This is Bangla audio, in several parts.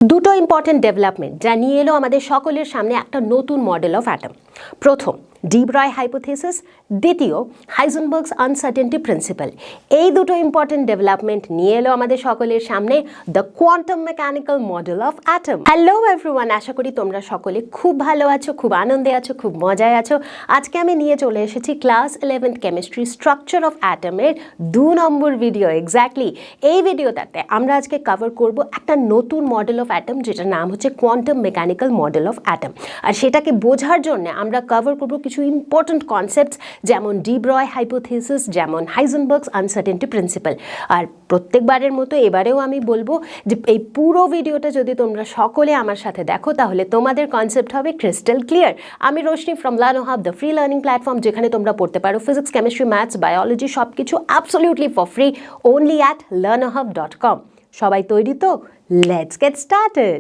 দুটো ইম্পর্টেন্ট ডেভেলপমেন্ট যা নিয়ে এলো আমাদের সকলের সামনে একটা নতুন মডেল অফ অ্যাটম। প্রথম, ডি ব্রয় হাইপোথিসিস, দ্বিতীয় হাইজেনবার্গস আনসার্টেনটি প্রিন্সিপাল। এই দুটো ইম্পর্টেন্ট ডেভেলপমেন্ট নিয়ে এলো আমাদের সকলের সামনে the quantum mechanical model of atom. Hello everyone, আশা করি তোমরা সকলে খুব ভালো আছো, খুব আনন্দে আছো, খুব মজায় আছো। আজকে আমি নিয়ে চলে এসেছি class 11th chemistry structure of অ্যাটমের 2 নম্বর ভিডিও। এক্স্যাক্টলি এই ভিডিওটাতে আমরা আজকে কভার করব একটা নতুন মডেল অফ অ্যাটম, যেটার নাম হচ্ছে quantum mechanical model of atom. আর সেটাকে বোঝার জন্য আমরা কভার করব কিছু ইম্পর্টেন্ট কনসেপ্টস, যেমন ডি ব্রয় হাইপোথিসিস, যেমন হাইজেনবার্গস আনসার্টেনটি প্রিন্সিপাল। আর প্রত্যেকবারের মতো এবারেও আমি বলবো যে এই পুরো ভিডিওটা যদি তোমরা সকলে আমার সাথে দেখো তাহলে তোমাদের কনসেপ্ট হবে ক্রিস্টাল ক্লিয়ার। আমি Roshni from Learner Hub, the free learning platform, যেখানে তোমরা পড়তে পারো ফিজিক্স, কেমিস্ট্রি, ম্যাথস, বায়োলজি সব কিছু absolutely for free, only at learnerhub.com। সবাই তৈরি তো? Let's get started.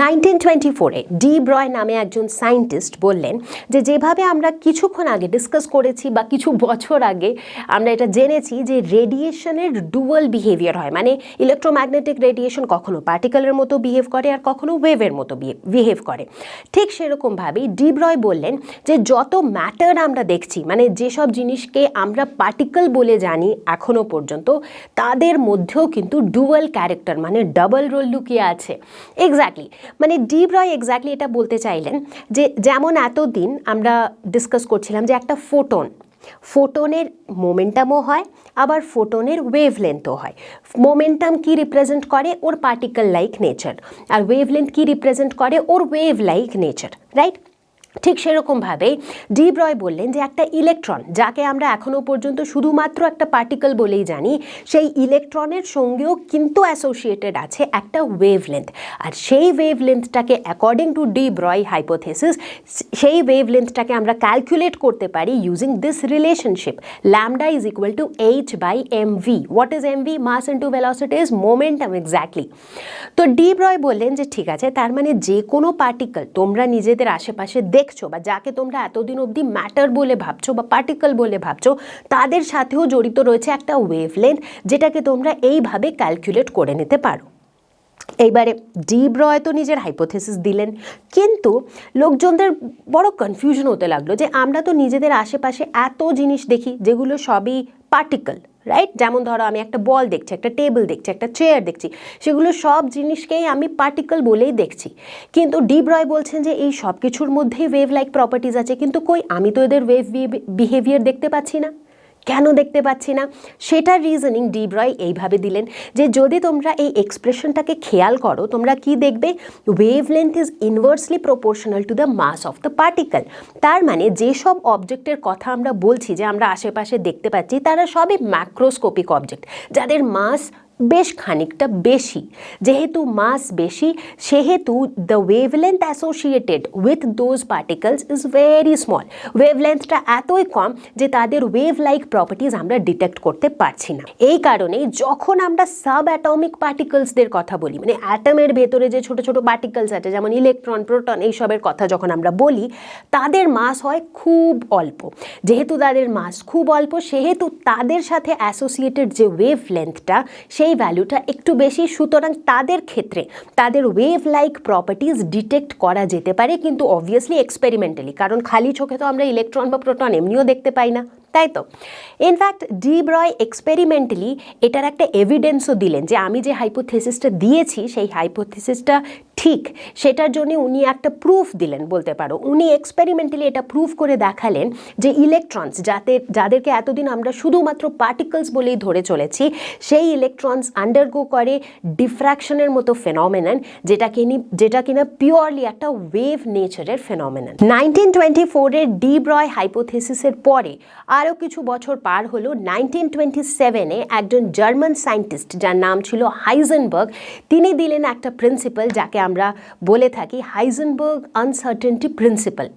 1924-এ ডি ব্রয় নামে একজন সায়েন্টিস্ট বললেন যে যেভাবে আমরা কিছুক্ষণ আগে ডিসকাস করেছি বা কিছু বছর আগে আমরা এটা জেনেছি যে রেডিয়েশনের ডুয়াল বিহেভিয়ার হয়, মানে ইলেকট্রোম্যাগনেটিক রেডিয়েশন কখনো পার্টিকেলের মতো বিহেভ করে আর কখনো ওয়েভের মতো বিহেভ করে। ঠিক সেরকমভাবেই ডি ব্রয় বললেন যে যত ম্যাটার আমরা দেখছি, মানে যেসব জিনিসকে আমরা পার্টিকেল বলে জানি এখনো পর্যন্ত, তাদের মধ্যেও কিন্তু ডুয়াল ক্যারেক্টার মানে ডাবল রোল লুকিয়ে আছে। এক্স্যাক্টলি, মানে ডি ব্রয় এক্স্যাক্টলি এটা বলতে চাইলেন যে যেমন এতদিন আমরা ডিসকাস করছিলাম যে একটা ফোটনের মোমেন্টামও হয়, আবার ফোটনের ওয়েভলেন্থও হয়। মোমেন্টাম কি রিপ্রেজেন্ট করে? ওর পার্টিকেল লাইক নেচার। আর ওয়েভলেন্থ কি রিপ্রেজেন্ট করে? ওর ওয়েভ লাইক নেচার, রাইট? ঠিক সেরকমভাবেই ডি ব্রয় বললেন যে একটা ইলেকট্রন, যাকে আমরা এখনও পর্যন্ত শুধুমাত্র একটা পার্টিকেল বলেই জানি, সেই ইলেকট্রনের সঙ্গেও কিন্তু অ্যাসোসিয়েটেড আছে একটা ওয়েভলেন্থ। আর সেই ওয়েভলেন্থটাকে according to de Broglie hypothesis, সেই ওয়েভলেন্থটাকে আমরা ক্যালকুলেট করতে পারি using this relationship, lambda is equal to h/mv। What is mv? Mass into velocity is momentum. Exactly. তো ডি ব্রয় বললেন যে ঠিক আছে, তার মানে যে কোনো পার্টিকেল তোমরা নিজেদের আশেপাশে দেখছো বা যাকে তোমরা এতদিন অবধি ম্যাটার বলে ভাবছো বা পার্টিকেল বলে ভাবছো, তাদের সাথেও জড়িত রয়েছে একটা ওয়েভলেন্থ, যেটাকে তোমরা এইভাবে ক্যালকুলেট করে নিতে পারো। এইবারে ডি ব্রয় তো নিজের হাইপোথিসিস দিলেন, কিন্তু লোকজনদের বড় কনফিউশন হতে লাগলো যে আমরা তো নিজেদের আশেপাশে এত জিনিস দেখি যেগুলো সবই পার্টিকেল, রাইট? যেমন ধরো আমি একটা বল দেখছি, একটা টেবিল দেখছি, একটা চেয়ার দেখছি, সেগুলো সব জিনিসকেই আমি পার্টিকেল বলেই দেখছি। কিন্তু ডি ব্রয় বলছেন যে এই সব কিছুর মধ্যেই ওয়েভ লাইক প্রপার্টিজ আছে, কিন্তু কই, আমি তো এদের ওয়েভ বিহেভিয়ার দেখতে পাচ্ছি না। কেন দেখতে পাচ্ছি না? সেটার রিজনিং ডি ব্রয় এইভাবে দিলেন যে যদি তোমরা এই এক্সপ্রেশনটাকে খেয়াল করো, তোমরা কি দেখবে? Wavelength is inversely proportional to the mass of the particle. তার মানে যেসব অবজেক্টের কথা আমরা বলছি যে আমরা আশেপাশে দেখতে পাচ্ছি, তারা সবই ম্যাক্রোস্কোপিক অবজেক্ট, যাদের মাস বেশ খানিকটা বেশি। যেহেতু মাস বেশি, সেহেতু the wavelength associated with those particles is very small. ওয়েভলেন্থটা এতই কম যে তাদের ওয়েভ লাইক প্রপার্টিজ আমরা ডিটেক্ট করতে পারছি না। এই কারণেই যখন আমরা সাব অ্যাটমিক পার্টিকেলসদের কথা বলি, মানে অ্যাটমের ভেতরে যে ছোট ছোট পার্টিকেলস আছে, যেমন ইলেকট্রন, প্রোটন, এইসবের কথা যখন আমরা বলি, তাদের মাস হয় খুব অল্প। যেহেতু তাদের মাস খুব অল্প, সেহেতু তাদের সাথে অ্যাসোসিয়েটেড যে ওয়েভলেন্থটা, সেই ভ্যালুটা একটু বেশি। সুতরাং তাদের ক্ষেত্রে তাদের ওয়েভ লাইক প্রপার্টিজ ডিটেক্ট করা যেতে পারে, কিন্তু অবভিয়াসলি এক্সপেরিমেন্টালি, কারণ খালি চোখে তো আমরা ইলেকট্রন বা প্রোটন এমনিও দেখতে পাই না, তাই তো? ইনফ্যাক্ট ডি ব্রয় এক্সপেরিমেন্টালি এটার একটা এভিডেন্সও দিলেন যে আমি যে হাইপোথিসিসটা দিয়েছি সেই হাইপোথিসিসটা ঠিক, সেটার জন্য উনি একটা প্রুফ দিলেন বলতে পারো। উনি এক্সপেরিমেন্টালি এটা প্রুফ করে দেখালেন যে ইলেকট্রনস, যাদেরকে এতদিন আমরা শুধুমাত্র পার্টিকেলস বলেই ধরে চলেছি, সেই ইলেকট্রনস আন্ডারগো করে ডিফ্র্যাকশনের মতো ফেনোমেনন, যেটা কিনা পিওরলি একটা ওয়েভ নেচারের ফেনোমেনন। 1924-এর ডি ব্রয় হাইপোথিসিসের পরে আরও কিছু বছর পার হলো 1927-এ একজন জার্মান সায়েন্টিস্ট, যার নাম ছিল হাইজেনবার্গ, তিনি দিলেন একটা প্রিন্সিপাল যাকে আমরা বলে থাকি হাইজেনবার্গ আনসার্টেনটি প্রিন্সিপাল।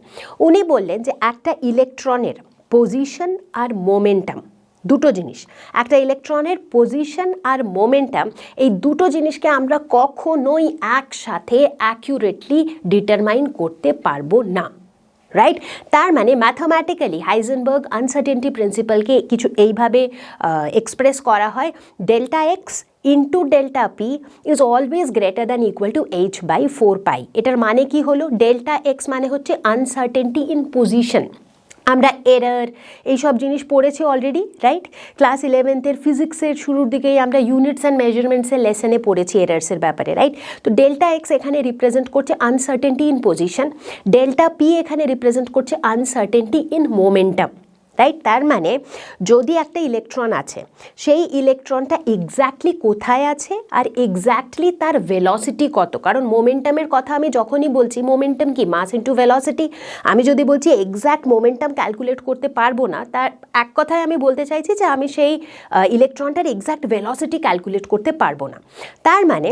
উনি বললেন যে একটা ইলেকট্রনের পজিশন আর মোমেন্টাম, দুটো জিনিস, একটা ইলেকট্রনের পজিশন আর মোমেন্টাম, এই দুটো জিনিসকে আমরা কখনোই একসাথে অ্যাকুরেটলি ডিটারমাইন করতে পারবো না, রাইট? তার মানে ম্যাথামেটিক্যালি হাইজেনবার্গ আনসার্টেনটি প্রিন্সিপালকে কিছু এইভাবে এক্সপ্রেস করা হয়, delta x into delta p is always greater than equal to h by 4 pi. এটার মানে কি হলো, ডেল্টা এক্স মানে হচ্ছে আনসার্টেনটি ইন পজিশন। আমরা এরর এইসব জিনিস পড়েছি অলরেডি, রাইট? ক্লাস 11-এর ফিজিক্সের শুরুর দিকেই আমরা ইউনিটস অ্যান্ড মেজারমেন্টসের লেসনে পড়েছি এরার্সের ব্যাপারে, রাইট? তো ডেল্টা এক্স এখানে রিপ্রেজেন্ট করছে uncertainty in position, delta P এখানে রিপ্রেজেন্ট করছে আনসার্টেনটি ইন মোমেন্টাম, রাইট? তার মানে যদি একটা ইলেকট্রন আছে, সেই ইলেকট্রনটা এক্স্যাক্টলি কোথায় আছে আর এক্স্যাক্টলি তার ভেলোসিটি কত, কারণ মোমেন্টামের কথা আমি যখনই বলছি, মোমেন্টাম কি মাস ইন্টু ভেলোসিটি, আমি যদি বলছি এক্স্যাক্ট মোমেন্টাম ক্যালকুলেট করতে পারবো না, তার এক কথায় আমি বলতে চাইছি যে আমি সেই ইলেকট্রনটার এক্স্যাক্ট ভেলোসিটি ক্যালকুলেট করতে পারবো না। তার মানে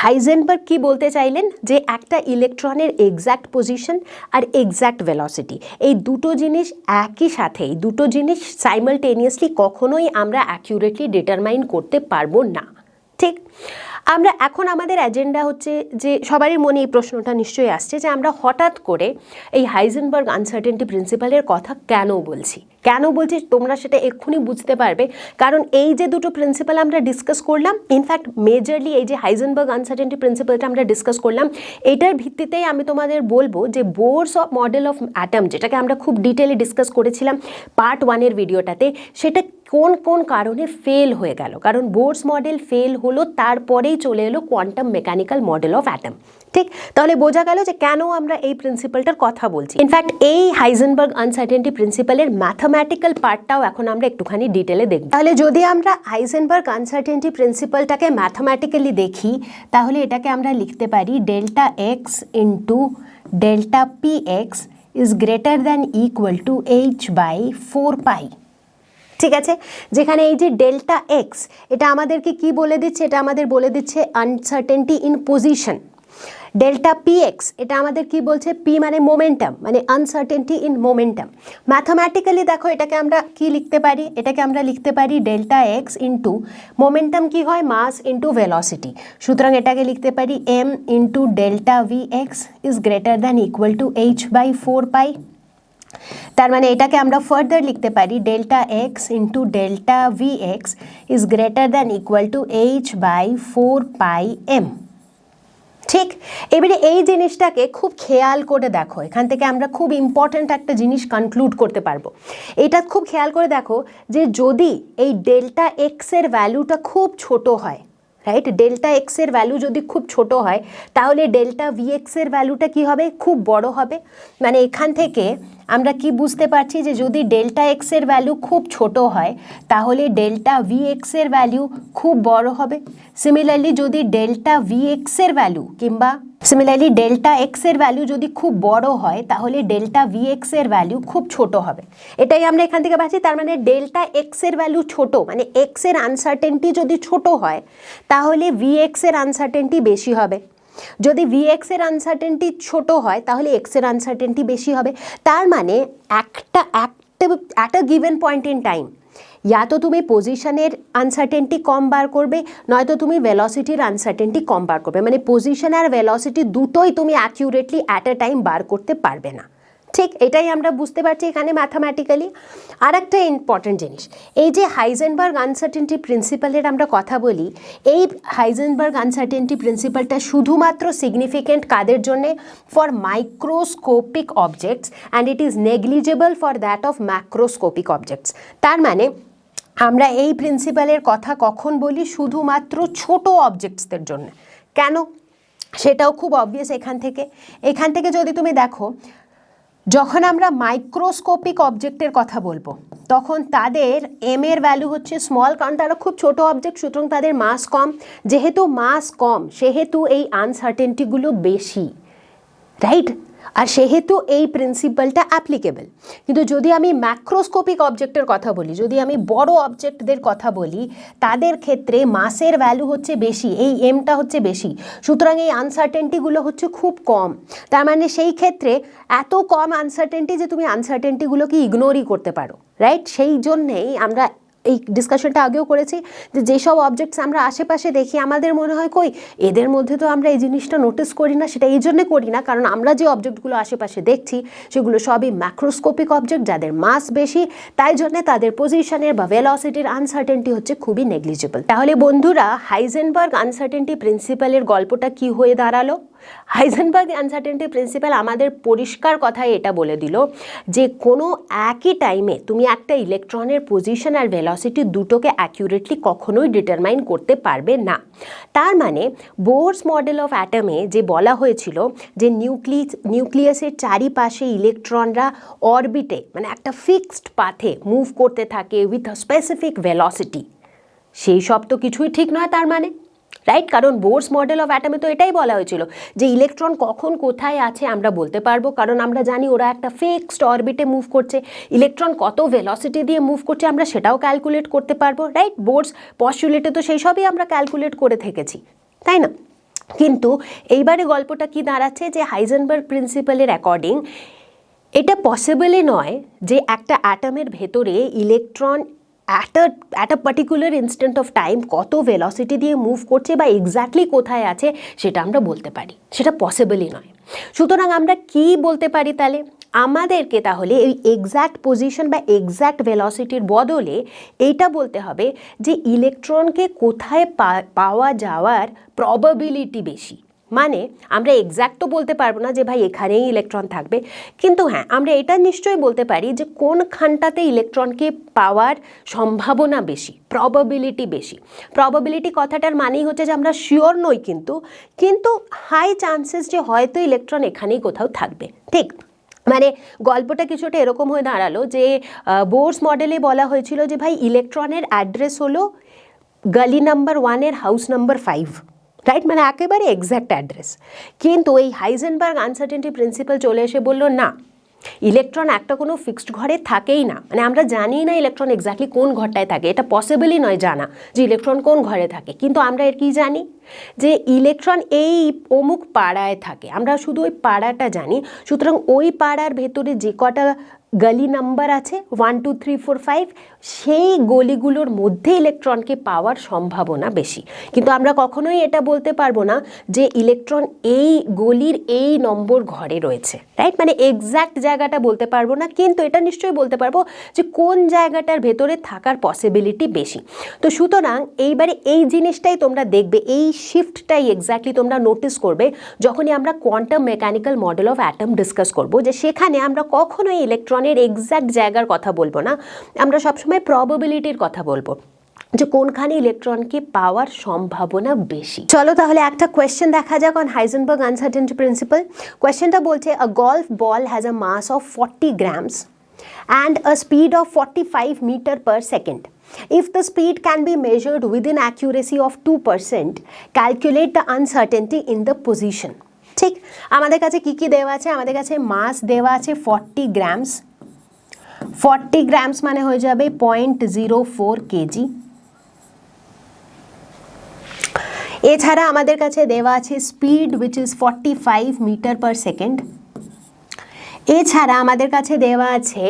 হাইজেনবার্গ কি বলতে চাইলেন, যে একটা ইলেকট্রনের এক্স্যাক্ট পজিশন আর এক্স্যাক্ট ভেলোসিটি, এই দুটো জিনিস একই সাথে, এই দুটো জিনিস সাইমালটেনিয়াসলি কখনোই আমরা অ্যাকিউরেটলি ডিটারমাইন করতে পারবো না, ঠিক? আমরা এখন আমাদের এজেন্ডা হচ্ছে যে সবারই মনে এই প্রশ্নটা নিশ্চয়ই আসছে যে আমরা হঠাৎ করে এই হাইজেনবার্গ আনসার্টেনটি প্রিন্সিপালের কথা কেন বলছি, তোমরা সেটা এক্ষুনি বুঝতে পারবে, কারণ এই যে দুটো প্রিন্সিপাল আমরা ডিসকাস করলাম, ইনফ্যাক্ট মেজরলি এই যে হাইজেনবার্গ আনসার্টেনটি প্রিন্সিপালটা আমরা ডিসকাস করলাম, এটার ভিত্তিতেই আমি তোমাদের বলবো যে বোরস মডেল অফ অ্যাটম, যেটাকে আমরা খুব ডিটেলে ডিসকাস করেছিলাম পার্ট 1-এর ভিডিওটাতে, সেটা কোন কোন কারণে ফেল হয়ে গেল, কারণ বোরস মডেল ফেল হলো, তারপরেই চলে এলো quantum mechanical model of atom, ঠিক? তাহলে বোঝা গেল যে কেন আমরা এই প্রিন্সিপালটার কথা বলছি। ইনফ্যাক্ট এই হাইজেনবার্গ আনসার্টেনটি প্রিন্সিপালের ম্যাথামেটিক্যাল পার্টটাও এখন আমরা একটুখানি ডিটেলে দেখব। তাহলে যদি আমরা হাইজেনবার্গ আনসার্টেনটি প্রিন্সিপালটাকে ম্যাথামেটিক্যালি দেখি, তাহলে এটাকে আমরা লিখতে পারি delta x into delta p x is greater than equal to h by 4 pi. ঠিক আছে, যেখানে এই যে ডেল্টা এক্স, এটা আমাদেরকে কি বলে দিচ্ছে, এটা আমাদের বলে দিচ্ছে uncertainty in position. Delta p x, এটা আমাদের কি বলছে, পি মানে মোমেন্টাম, মানে আনসার্টেনটি ইন মোমেন্টাম। ম্যাথামেটিক্যালি দেখো এটাকে আমরা কি লিখতে পারি, এটাকে আমরা লিখতে পারি ডেল্টা এক্স ইন্টু মোমেন্টাম কি হয়, মাস ইন্টু ভেলোসিটি, সুতরাং এটাকে লিখতে পারি m into delta v x is greater than equal to h by 4 pi. তার মানে এটাকে আমরা ফার্দার লিখতে পারি delta x into delta v x is greater than equal to h by 4 pi m. ঠিক, এবারে এই জিনিসটাকে খুব খেয়াল করে দেখো, এখান থেকে আমরা খুব ইম্পর্ট্যান্ট একটা জিনিস কনক্লুড করতে পারবো। এটা খুব খেয়াল করে দেখো যে যদি এই ডেল্টা এক্সের ভ্যালুটা খুব ছোট হয়, রাইট, ডেল্টা এক্সের ভ্যালু যদি খুব ছোট হয়, তাহলে ডেল্টা ভি এক্সের ভ্যালুটা কি হবে, খুব বড় হবে। মানে এখান থেকে আমরা কি বুঝতে পারছি যে যদি ডেল্টা এক্সের ভ্যালু খুব ছোট হয়, তাহলে ডেল্টা ভি এক্সের ভ্যালু খুব বড় হবে। সিমিলারলি যদি ডেল্টা ভি এক্সের ভ্যালু কিংবা সিমিলারলি ডেল্টা এক্সের ভ্যালু যদি খুব বড় হয়, তাহলে ডেল্টা ভি এক্সের ভ্যালু খুব ছোট হবে। এটাই আমরা এখান থেকে পাচ্ছি। তার মানে ডেল্টা এক্সের ভ্যালু ছোট, মানে এক্সের আনসার্টেনটি যদি ছোট হয়, তাহলে ভি এক্সের আনসার্টেনটি বেশি হবে। যদি ভি এক্সের আনসার্টেনটি ছোট হয়, তাহলে এক্সের আনসার্টেনটি বেশি হবে। তার মানে at a given point in time, या तो তুমি পজিশনের আনসার্টেনটি কম বার করবে, নয়তো তুমি ভেলোসিটির আনসার্টেনটি কম বার করবে। মানে পজিশন আর ভেলোসিটি দুটোই তুমি অ্যাকিউরেটলি অ্যাট এ টাইম বার করতে পারবে না। ঠিক, এটাই আমরা বুঝতে পারছি এখানে ম্যাথামেটিক্যালি। আর একটা ইম্পর্টেন্ট জিনিস, এই যে হাইজেনবার্গ আনসার্টেনটি প্রিন্সিপালের আমরা কথা বলি, এই হাইজেনবার্গ আনসার্টেনটি প্রিন্সিপালটা শুধুমাত্র সিগনিফিকেন্ট কাদের জন্যে, for microscopic objects and it is negligible for that of macroscopic objects. তার মানে আমরা এই প্রিন্সিপালের কথা কখন বলি, শুধুমাত্র ছোট অবজেক্টসদের জন্য। কেন, সেটাও খুব অবভিয়াস। এখান থেকে যদি তুমি দেখো, যখন আমরা মাইক্রোস্কোপিক অবজেক্টের কথা বলবো, তখন তাদের এম এর ভ্যালু হচ্ছে স্মল, কারণ তারা খুব ছোট অবজেক্ট, সুতরাং তাদের মাস কম। যেহেতু মাস কম, সেহেতু এই আনসার্টেনটিগুলো বেশি, রাইট? আর সেহেতু এই প্রিন্সিপালটা অ্যাপ্লিকেবল। কিন্তু যদি আমি ম্যাক্রোস্কোপিক অবজেক্টের কথা বলি, যদি আমি বড় অবজেক্টদের কথা বলি, তাদের ক্ষেত্রে মাসের ভ্যালু হচ্ছে বেশি, এই এমটা হচ্ছে বেশি, সুতরাং এই আনসার্টেনটিগুলো হচ্ছে খুব কম। তার মানে সেই ক্ষেত্রে এত কম আনসার্টেনটি যে তুমি আনসার্টেনটিগুলোকে ইগনোরই করতে পারো, রাইট? সেই জন্যেই আমরা এই ডিসকাশনটা আগেও করেছি যে যেসব অবজেক্টস আমরা আশেপাশে দেখি আমাদের মনে হয় কই এদের মধ্যে তো আমরা এই জিনিসটা নোটিস করি না, সেটা এই জন্যে করি না কারণ আমরা যে অবজেক্টগুলো আশেপাশে দেখছি সেগুলো সবই ম্যাক্রোস্কোপিক অবজেক্ট যাদের মাস বেশি, তাই জন্যে তাদের পজিশনের বা ভেলোসিটির আনসার্টেনটি হচ্ছে খুবই নেগলিজিবল। তাহলে বন্ধুরা হাইজেনবার্গ আনসার্টেনটি প্রিন্সিপালের গল্পটা কি হয়ে দাঁড়ালো? হাইজেনবার্গ আনসার্টেনটি প্রিন্সিপাল আমাদের পরিষ্কার কথায় এটা বলে দিল যে কোনো একই টাইমে তুমি একটা ইলেকট্রনের পজিশন আর ভেলোসিটি দুটোকে অ্যাকিউরেটলি কখনোই ডিটারমাইন করতে পারবে না। তার মানে বোরস মডেল অফ অ্যাটমে যে বলা হয়েছিল যে নিউক্লিয়াসের চারিপাশে ইলেকট্রনরা অরবিটে মানে একটা ফিক্সড পাথে মুভ করতে থাকে উইথ আ স্পেসিফিক ভেলোসিটি, সেই সব তো কিছুই ঠিক নয় তার মানে, রাইট? কারণ বোরস মডেল অফ অ্যাটমে তো এটাই বলা হয়েছিল যে ইলেকট্রন কখন কোথায় আছে আমরা বলতে পারবো কারণ আমরা জানি ওরা একটা ফিক্সড অরবিটে মুভ করছে, ইলেকট্রন কত ভেলোসিটি দিয়ে মুভ করছে আমরা সেটাও ক্যালকুলেট করতে পারবো, রাইট? বোরস পস্টুলেটে তো সেই সবই আমরা ক্যালকুলেট করে থেকেছি, তাই না? কিন্তু এইবারে গল্পটা কি দাঁড়াচ্ছে যে হাইজেনবার্গ প্রিন্সিপালের অ্যাকর্ডিং এটা পসিবলই নয় যে একটা অ্যাটমের ভেতরে electron at a particular instant of time কত ভেলোসিটি দিয়ে মুভ করছে বা এক্স্যাক্টলি কোথায় আছে সেটা আমরা বলতে পারি, সেটা পসিবলই নয়। সুতরাং আমরা কি বলতে পারি তাহলে? আমাদেরকে তাহলে এই এক্স্যাক্ট পজিশন বা এক্স্যাক্ট ভেলোসিটির বদলে এইটা বলতে হবে যে ইলেকট্রনকে কোথায় পাওয়া যাওয়ার প্রবাবিলিটি বেশি। মানে আমরা এক্স্যাক্ট তো বলতে পারবো না যে ভাই এখানেই ইলেকট্রন থাকবে, কিন্তু হ্যাঁ আমরা এটা নিশ্চয়ই বলতে পারি যে কোনখানটাতে ইলেকট্রনকে পাওয়ার সম্ভাবনা বেশি, প্রবাবিলিটি বেশি। প্রবাবিলিটি কথাটার মানেই হচ্ছে যে আমরা শিওর নই কিন্তু হাই চান্সেস যে হয়তো ইলেকট্রন এখানেই কোথাও থাকবে, ঠিক? মানে গল্পটা কিছুটা এরকম হয়ে দাঁড়ালো যে বোরস মডেলে বলা হয়েছিল যে ভাই ইলেকট্রনের অ্যাড্রেস হলো গলি নাম্বার 1 হাউস নাম্বার 5, রাইট? মানে একেবারে এক্স্যাক্ট অ্যাড্রেস। কিন্তু এই হাইজেনবার্গ আনসার্টেনটি প্রিন্সিপাল চলে এসে বলল না, ইলেকট্রন একটা কোনো ফিক্সড ঘরে থাকেই না, মানে আমরা জানি না ইলেকট্রন এক্স্যাক্টলি কোন ঘরটায় থাকে, এটা পসিবলই নয় জানা যে ইলেকট্রন কোন ঘরে থাকে, কিন্তু আমরা এর কি জানি যে ইলেকট্রন এই অমুক পাড়ায় থাকে, আমরা শুধু ওই পাড়াটা জানি। সুতরাং ওই পাড়ার ভেতরে যে কটা গলি নাম্বার আছে 1 2 3 4 5 সেই গলিগুলোর মধ্যে ইলেকট্রনকে পাওয়ার সম্ভাবনা বেশি, কিন্তু আমরা কখনোই এটা বলতে পারবো না যে ইলেকট্রন এই গলির এই নম্বর ঘরে রয়েছে, রাইট? মানে এক্স্যাক্ট জায়গাটা বলতে পারবো না, কিন্তু এটা নিশ্চয়ই বলতে পারবো যে কোন জায়গাটার ভেতরে থাকার পসিবিলিটি বেশি। তো সুতরাং এইবারে এই জিনিসটাই তোমরা দেখবে, এই শিফটটাই এক্স্যাক্টলি তোমরা নোটিস করবে যখনই আমরা quantum mechanical model of atom discuss করব, যে সেখানে আমরা কখনোই ইলেকট্রনের এক্স্যাক্ট জায়গার কথা বলবো না, আমরা সবসময় প্রবাবিলিটির কথা বলবো যে কোনখানে ইলেকট্রনকে পাওয়ার সম্ভাবনা বেশি। চলো তাহলে একটা কোয়েশ্চেন দেখা যাক অন হাইজেনবার্গ আনসার্টেনটি প্রিন্সিপাল। কোয়েশ্চেনটা বলছে a golf ball has a mass of 40 grams and a speed of 45 meter per second. If the speed can be measured within accuracy of 2%, calculate the uncertainty in the position. ঠিক, আমাদের কাছে কি কি দেওয়া আছে? আমাদের কাছে মাস দেওয়া আছে 40 grams। 40 grams মানে হয়ে যাবে 0.04 কেজি। এছাড়া আমাদের কাছে দেওয়া আছে speed which is 45 metre per second. এছাড়া আমাদের কাছে দেওয়া আছে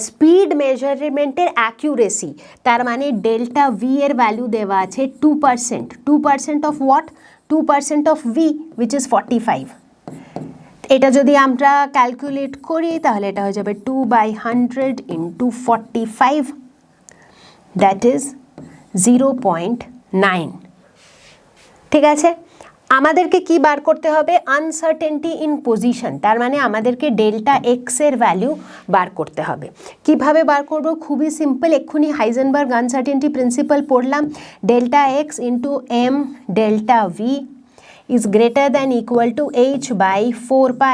স্পিড মেজারমেন্টের অ্যাকিউরেসি, তার মানে ডেল্টা ভি এর ভ্যালু দেওয়া আছে 2%। 2% of what? 2% of V which is 45। এটা যদি আমরা ক্যালকুলেট করি তাহলে এটা হয়ে যাবে 2/100 ইন্টু 45, দ্যাট ইজ 0.9। ঠিক আছে, আমাদেরকে কি বার করতে হবে? আনসার্টেনটি ইন পজিশন, তার মানে আমাদেরকে ডেল্টা এক্স এর ভ্যালু বার করতে হবে। কিভাবে বার করব? খুবই সিম্পল, এক্ষুনি হাইজেনবার্গ আনসার্টেনটি প্রিন্সিপাল পড়লাম, delta x into m delta v is greater than equal to h by 4 π।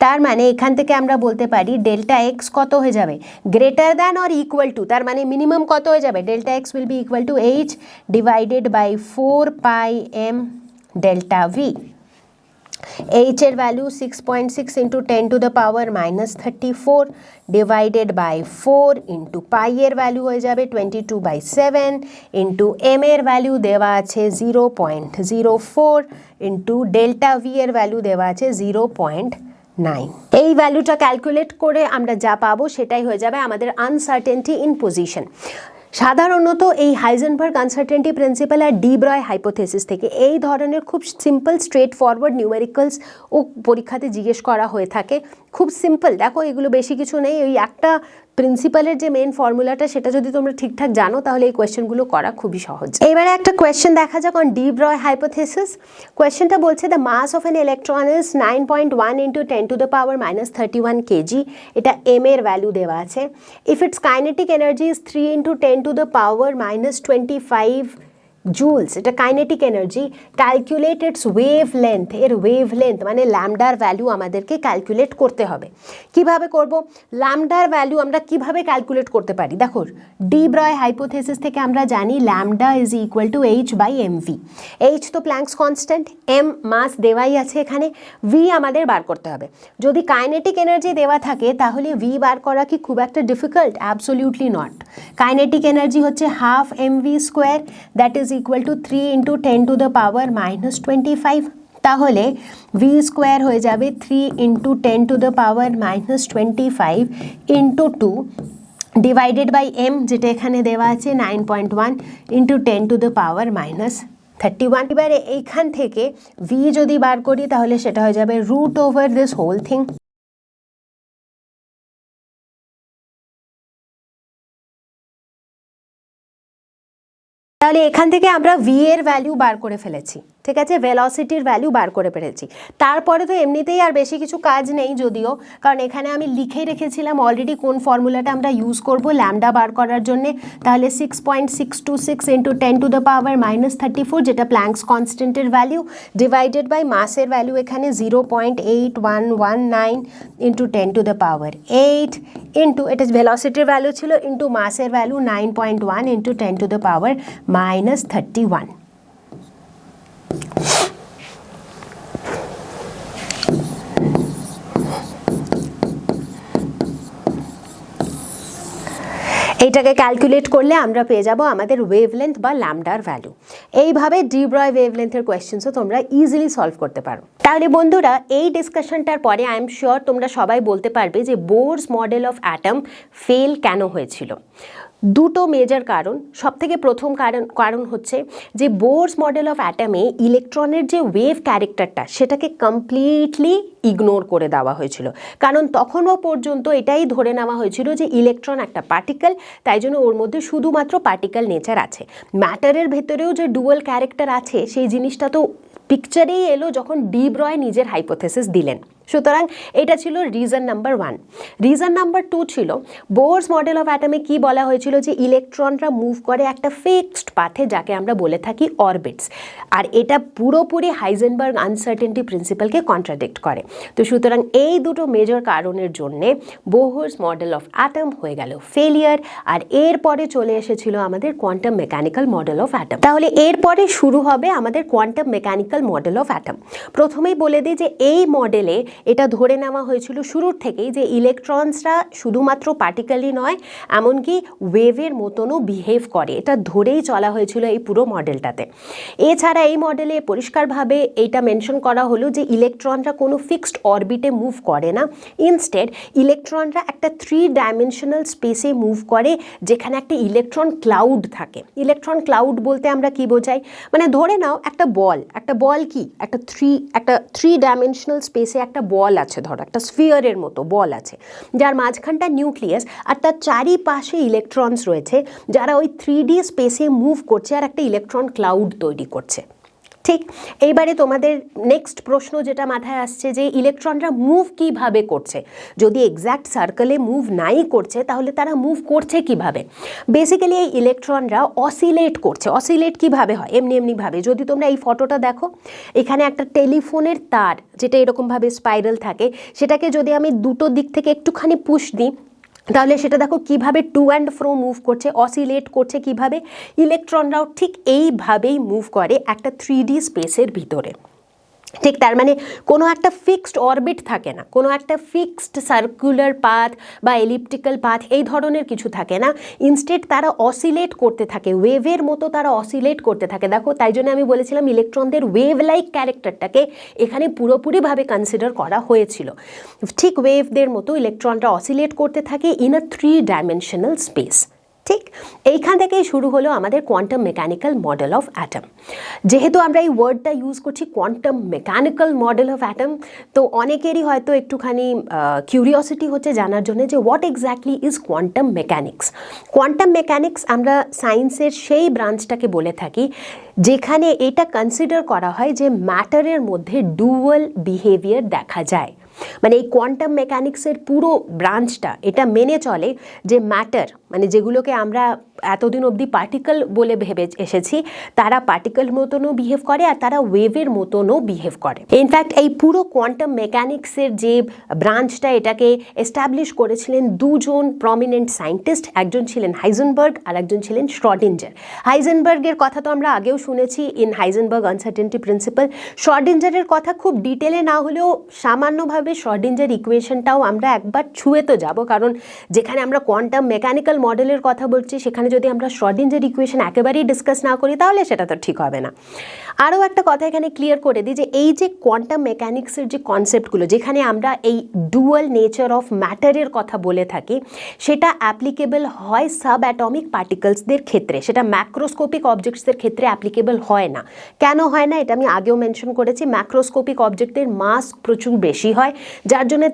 তার মানে এখান থেকে আমরা বলতে পারি ডেল্টা এক্স কত হয়ে যাবে? Greater than or equal to, তার মানে মিনিমাম কত হয়ে যাবে? Delta x will be equal to h divided by 4 π m delta v. H এর value 6.6 into 10 to the power -34 divided by 4 into pi এর ভ্যালু হয়ে যাবে 22/7 ইন্টু এম এর ভ্যালু দেওয়া আছে 0.04 ইন্টু ডেল্টা ভি এর ভ্যালু দেওয়া আছে 0.9। এই ভ্যালুটা ক্যালকুলেট করে আমরা যা পাবো সেটাই হয়ে যাবে আমাদের আনসার্টেনটি ইন পজিশন। সাধারণত এই হাইজেনবার্গ আনসার্টেনটি প্রিন্সিপাল আর ডি ব্রয় হাইপোথেসিস থেকে এই ধরনের খুব সিম্পল স্ট্রেট ফরওয়ার্ড নিউমেরিক্যালস ও পরীক্ষাতে জিজ্ঞেস করা হয়ে থাকে। খুব সিম্পল, দেখো এগুলো বেশি কিছু নেই, ওই একটা প্রিন্সিপালের যে মেন ফর্মুলাটা সেটা যদি তোমরা ঠিকঠাক জানো তাহলে এই কোয়েশ্চেনগুলো করা খুবই সহজ। এবারে একটা কোয়েশ্চেন দেখা যাক অন ডি ব্রয় হাইপোথেসিস। কোয়েশ্চেনটা বলছে the mass of an electron is 9.1 × 10⁻³ kg. এটা এম এর ভ্যালু দেওয়া আছে। If its kinetic energy is 3 × 10⁻25 joules, এটা kinetic energy. Calculate its wavelength, এর ওয়েভ লেন্থ মানে ল্যামডার ভ্যালু আমাদেরকে ক্যালকুলেট করতে হবে। কিভাবে করব? ল্যামডার ভ্যালু আমরা কিভাবে ক্যালকুলেট করতে পারি? দেখো ডি ব্রয় হাইপোথেসিস থেকে আমরা জানি lambda is equal to h/mv। H তো প্ল্যাঙ্কস কনস্ট্যান্ট, এম মাস দেওয়াই আছে এখানে, ভি আমাদের বার করতে হবে। যদি কাইনেটিক এনার্জি দেওয়া থাকে তাহলে ভি বার করা কি খুব একটা difficult? Absolutely not. Kinetic energy হচ্ছে half mv², that is equal to 3 × 10⁻25। তাহলে ভি স্কোয়ার হয়ে যাবে 3 × 10⁻25 × 2 ডিভাইডেড বাই এম, যেটা এখানে দেওয়া আছে 9.1 × 10⁻31। এবারে এইখান থেকে ভি যদি বার করি তাহলে সেটা হয়ে যাবে √ওভার দিস হোল থিং। তাহলে এখান থেকে আমরা ভি এর ভ্যালু বার করে ফেলেছি, ঠিক আছে, ভেলোসিটির ভ্যালু বার করে পেরেছি। তারপরে তো এমনিতেই আর বেশি কিছু কাজ নেই যদিও, কারণ এখানে আমি লিখে রেখেছিলাম অলরেডি কোন ফর্মুলাটা আমরা ইউজ করব ল্যামডা বার করার জন্যে। তাহলে 6.626 × 10⁻34, যেটা প্ল্যাঙ্কস কনস্ট্যান্টের ভ্যালু, ডিভাইডেড বাই মাসের ভ্যালু এখানে 0.8119 × 10⁸, ইন্টু এটা ভেলোসিটির ভ্যালু ছিল, ইন্টু মাসের ভ্যালু 9.1 × 10⁻31। এইটাকে ক্যালকুলেট করলে আমরা পেয়ে যাব আমাদের ওয়েভলেন্থ বা ল্যামডার ভ্যালু। এইভাবে ডি ব্রয় ওয়েভলেন্থের কোয়েশ্চেন্সও তোমরা ইজিলি সলভ করতে পারো। তাহলে বন্ধুরা এই ডিসকাশনটার পরে আই এম শিওর তোমরা সবাই বলতে পারবে যে বোরস মডেল অফ অ্যাটম ফেল কেন হয়েছিল। দুটো মেজর কারণ। সবথেকে প্রথম কারণ হচ্ছে যে বোরস মডেল অফ অ্যাটমে ইলেকট্রনের যে ওয়েভ ক্যারেক্টারটা সেটাকে কমপ্লিটলি ইগনোর করে দেওয়া হয়েছিল। কারণ তখনও পর্যন্ত এটাই ধরে নেওয়া হয়েছিল যে ইলেকট্রন একটা পার্টিকেল, তাই জন্য ওর মধ্যে শুধুমাত্র পার্টিকেল নেচার আছে। ম্যাটারের ভেতরেও যে ডুয়াল ক্যারেক্টার আছে সেই জিনিসটা তো পিকচারেই এলো যখন ডি ব্রয় নিজের হাইপোথেসিস দিলেন। সুতরাং এটা ছিল রিজন নাম্বার 1। রিজন নাম্বার 2 ছিল বোরস মডেল অফ অ্যাটমে কি বলা হয়েছিল যে ইলেকট্রনরা মুভ করে একটা ফিক্সড পাথে, যাকে আমরা বলে থাকি অরবিটস, আর এটা পুরোপুরি হাইজেনবার্গ আনসার্টেনটি প্রিন্সিপালকে কন্ট্রাডিক্ট করে। তো সুতরাং এই দুটো মেজর কারণের জন্যে বোরস মডেল অফ অ্যাটম হয়ে গেল ফেলিয়ার, আর এরপরে চলে এসেছিল আমাদের quantum mechanical model of atom. তাহলে এরপরে শুরু হবে আমাদের quantum mechanical model of atom. প্রথমেই বলে দিই যে এই মডেলে এটা ধরে নেওয়া হয়েছিল শুরুর থেকেই যে ইলেকট্রনসরা শুধুমাত্র পার্টিকেলই নয়, এমনকি ওয়েভের মতনও বিহেভ করে, এটা ধরেই চলা হয়েছিল এই পুরো মডেলটাতে। এছাড়া এই মডেলে পরিষ্কারভাবে এইটা মেনশন করা হলো যে ইলেকট্রনরা কোনো ফিক্সড অরবিটে মুভ করে না, ইনস্টেড ইলেকট্রনরা একটা 3 ডাইমেনশনাল স্পেসে মুভ করে, যেখানে একটা ইলেকট্রন ক্লাউড থাকে। ইলেকট্রন ক্লাউড বলতে আমরা কি বোঝাই, মানে ধরে নাও একটা বল কি একটা 3 ডাইমেনশনাল স্পেসে একটা বল আছে, ধরো একটা স্ফিয়ারের মতো বল আছে, যার মাঝখানটা নিউক্লিয়াস আর তার চারিপাশে ইলেকট্রনস রয়েছে যারা ওই 3D স্পেসে মুভ করছে আর একটা ইলেকট্রন ক্লাউড তৈরি করছে। ঠিক এইবারে তোমাদের নেক্সট প্রশ্ন যেটা মাথায় আসছে যে ইলেকট্রনরা মুভ কিভাবে করছে। যদি এক্স্যাক্ট সার্কেলে মুভ নাই করছে তাহলে তারা মুভ করছে কিভাবে? বেসিক্যালি এই ইলেকট্রনরা অসিলেট করছে। অসিলেট কিভাবে হয়? এমনিভাবে। যদি তোমরা এই ফটোটা দেখো, এখানে একটা টেলিফোনের তার যেটা এরকমভাবে স্পাইরাল থাকে, সেটাকে যদি আমি দুটো দিক থেকে একটুখানি পুশ দিই তাহলে সেটা দেখো কিভাবে টু অ্যান্ড ফ্রো মুভ করছে, অসিলেট করছে কিভাবে। ইলেকট্রনরাও ঠিক এইভাবেই মুভ করে একটা 3D স্পেসের ভিতরে। ঠিক, তার মানে কোনো একটা ফিক্সড অরবিট থাকে না, কোনো একটা ফিক্সড সার্কুলার পাথ বা এলিপ্টিক্যাল পাথ এই ধরনের কিছু থাকে না। ইনস্টেড তারা অসিলেট করতে থাকে, ওয়েভের মতো তারা অসিলেট করতে থাকে। দেখো, তাই জন্য আমি বলেছিলাম ইলেকট্রনদের ওয়েভ লাইক ক্যারেক্টারটাকে এখানে পুরোপুরিভাবে কনসিডার করা হয়েছিল। ঠিক ওয়েভদের মতো ইলেকট্রনরা অসিলেট করতে থাকে ইন আ 3 ডাইমেনশনাল স্পেস। ঠিক, এইখান থেকেই শুরু হলো আমাদের quantum mechanical model of atom. যেহেতু আমরা এই ওয়ার্ডটা ইউজ করছি quantum mechanical model of atom, তো অনেকেরই হয়তো একটুখানি কিউরিওসিটি হচ্ছে জানার জন্য যে what exactly is quantum mechanics. Quantum mechanics আমরা সায়েন্সের সেই ব্রাঞ্চটাকে বলে থাকি যেখানে এটা কনসিডার করা হয় যে ম্যাটারের মধ্যে ডুয়াল বিহেভিয়ার দেখা যায়। মানে এই কোয়ান্টাম মেকানিক্সের পুরো ব্রাঞ্চটা এটা মেনে চলে যে ম্যাটার, মানে যেগুলোকে আমরা এতদিন অবধি পার্টিকেল বলে ভেবে এসেছি, তারা পার্টিকেল মতনও বিহেভ করে আর তারা ওয়েভের মতনও বিহেভ করে। ইনফ্যাক্ট এই পুরো কোয়ান্টাম মেকানিক্সের যে ব্রাঞ্চটা, এটাকে এস্টাবলিশ করেছিলেন দুজন প্রমিনেন্ট সায়েন্টিস্ট, একজন ছিলেন হাইজেনবার্গ আর একজন ছিলেন শ্রডিঞ্জার। হাইজেনবার্গের কথা তো আমরা আগেও শুনেছি ইন হাইজেনবার্গ আনসার্টেনটি প্রিন্সিপাল। শ্রডিঞ্জারের কথা খুব ডিটেলে না হলেও সামান্যভাবে শ্রডিঞ্জার ইকুয়েশনটাও আমরা একবার ছুঁয়ে তো যাব, কারণ যেখানে আমরা কোয়ান্টাম মেকানিক্যাল মডেলের কথা বলছি সেখানে যদি আমরা শ্রডিঞ্জার ইকুয়েশন একেবারেই ডিসকাস না করি তাহলে সেটা তো ঠিক হবে না। আরও একটা কথা এখানে ক্লিয়ার করে দিই যে এই যে কোয়ান্টাম মেকানিক্সের যে কনসেপ্টগুলো, যেখানে আমরা এই ডুয়াল নেচার অফ ম্যাটারের কথা বলে থাকি, সেটা অ্যাপ্লিকেবল হয় সাব অ্যাটমিক পার্টিকেলসদের ক্ষেত্রে, সেটা ম্যাক্রোস্কোপিক অবজেক্টসদের ক্ষেত্রে অ্যাপ্লিকেবল হয় না। কেন হয় না এটা আমি আগেও মেনশন করেছি। ম্যাক্রোস্কোপিক অবজেক্টের মাস প্রচুর বেশি হয়, যার জন্য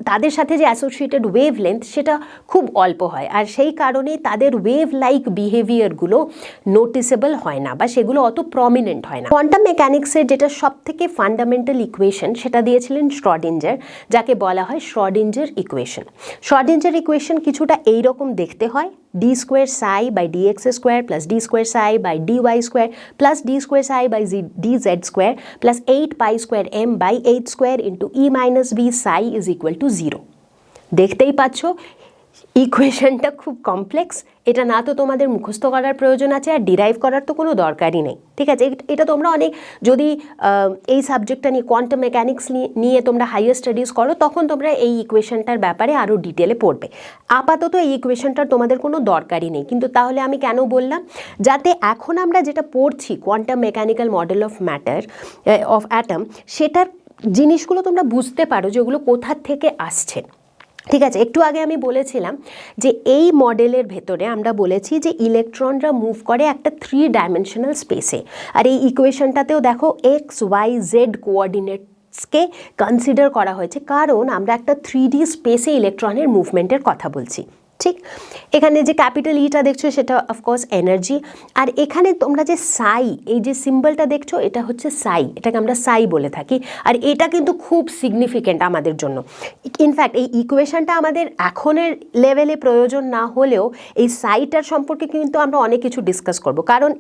তাদের সাথে যে অ্যাসোসিয়েটেড ওয়েভ লেন্থ সেটা খুব অল্প হয়, আর সেই কারণে তাদের ওয়েভ লাইক বিহেভিয়ারগুলো নোটিসেবল হয় না বা সেগুলো অত প্রমিনেন্ট হয় না। কোয়ান্টাম মেকানিক্সের যেটা সব থেকে ফান্ডামেন্টাল ইকুয়েশন সেটা দিয়েছিলেন শ্রডিঞ্জার, যাকে বলা হয় শ্রডিঞ্জার ইকুয়েশন। শ্রডিঞ্জার ইকুয়েশন কিছুটা এইরকম দেখতে হয়, d square psi by dx square plus d square psi by dy square plus d square psi by dz square plus 8 pi square m by 8 square into e minus b psi is equal to 0। দেখতেই পাচ্ছ ইকুয়েশনটা খুব কমপ্লেক্স। এটা না তো তোমাদের মুখস্থ করার প্রয়োজন আছে আর ডিরাইভ করার তো কোনো দরকারই নেই। ঠিক আছে, এটা তোমরা অনেক যদি এই সাবজেক্টটা নিয়ে কোয়ান্টাম মেকানিক্স নিয়ে তোমরা হাইয়ার স্টাডিজ করো তখন তোমরা এই ইকুয়েশনটার ব্যাপারে আরও ডিটেলে পড়বে। আপাতত এই ইকুয়েশনটার তোমাদের কোনো দরকারই নেই। কিন্তু তাহলে আমি কেন বললাম, যাতে এখন আমরা যেটা পড়ছি quantum mechanical model of matter of atom, সেটার জিনিসগুলো তোমরা বুঝতে পারো যে ওগুলো কোথা থেকে আসছে। ঠিক আছে, একটু আগে আমি বলেছিলাম যে এই মডেলের ভেতরে আমরা বলেছি যে ইলেকট্রনরা মুভ করে একটা 3 ডাইমেনশনাল স্পেসে, আর এই ইকুয়েশনটাতেও দেখো এক্স ওয়াই জেড কোঅর্ডিনেটসকে কনসিডার করা হয়েছে, কারণ আমরা একটা 3D স্পেসে ইলেকট্রনের মুভমেন্টের কথা বলছি। ঠিক, এখানে যে ক্যাপিটাল ইটা দেখছো সেটা অফকোর্স এনার্জি, আর এখানে তোমরা যে সাই, এই যে সিম্বলটা দেখছো এটা হচ্ছে সাই, এটাকে আমরা সাই বলে থাকি, আর এটা কিন্তু খুব সিগনিফিক্যান্ট আমাদের জন্য। ইনফ্যাক্ট এই ইকুয়েশনটা আমাদের এখনের লেভেলে প্রয়োজন না হলেও এই সাইটার সম্পর্কে কিন্তু আমরা অনেক কিছু ডিসকাস করব, কারণ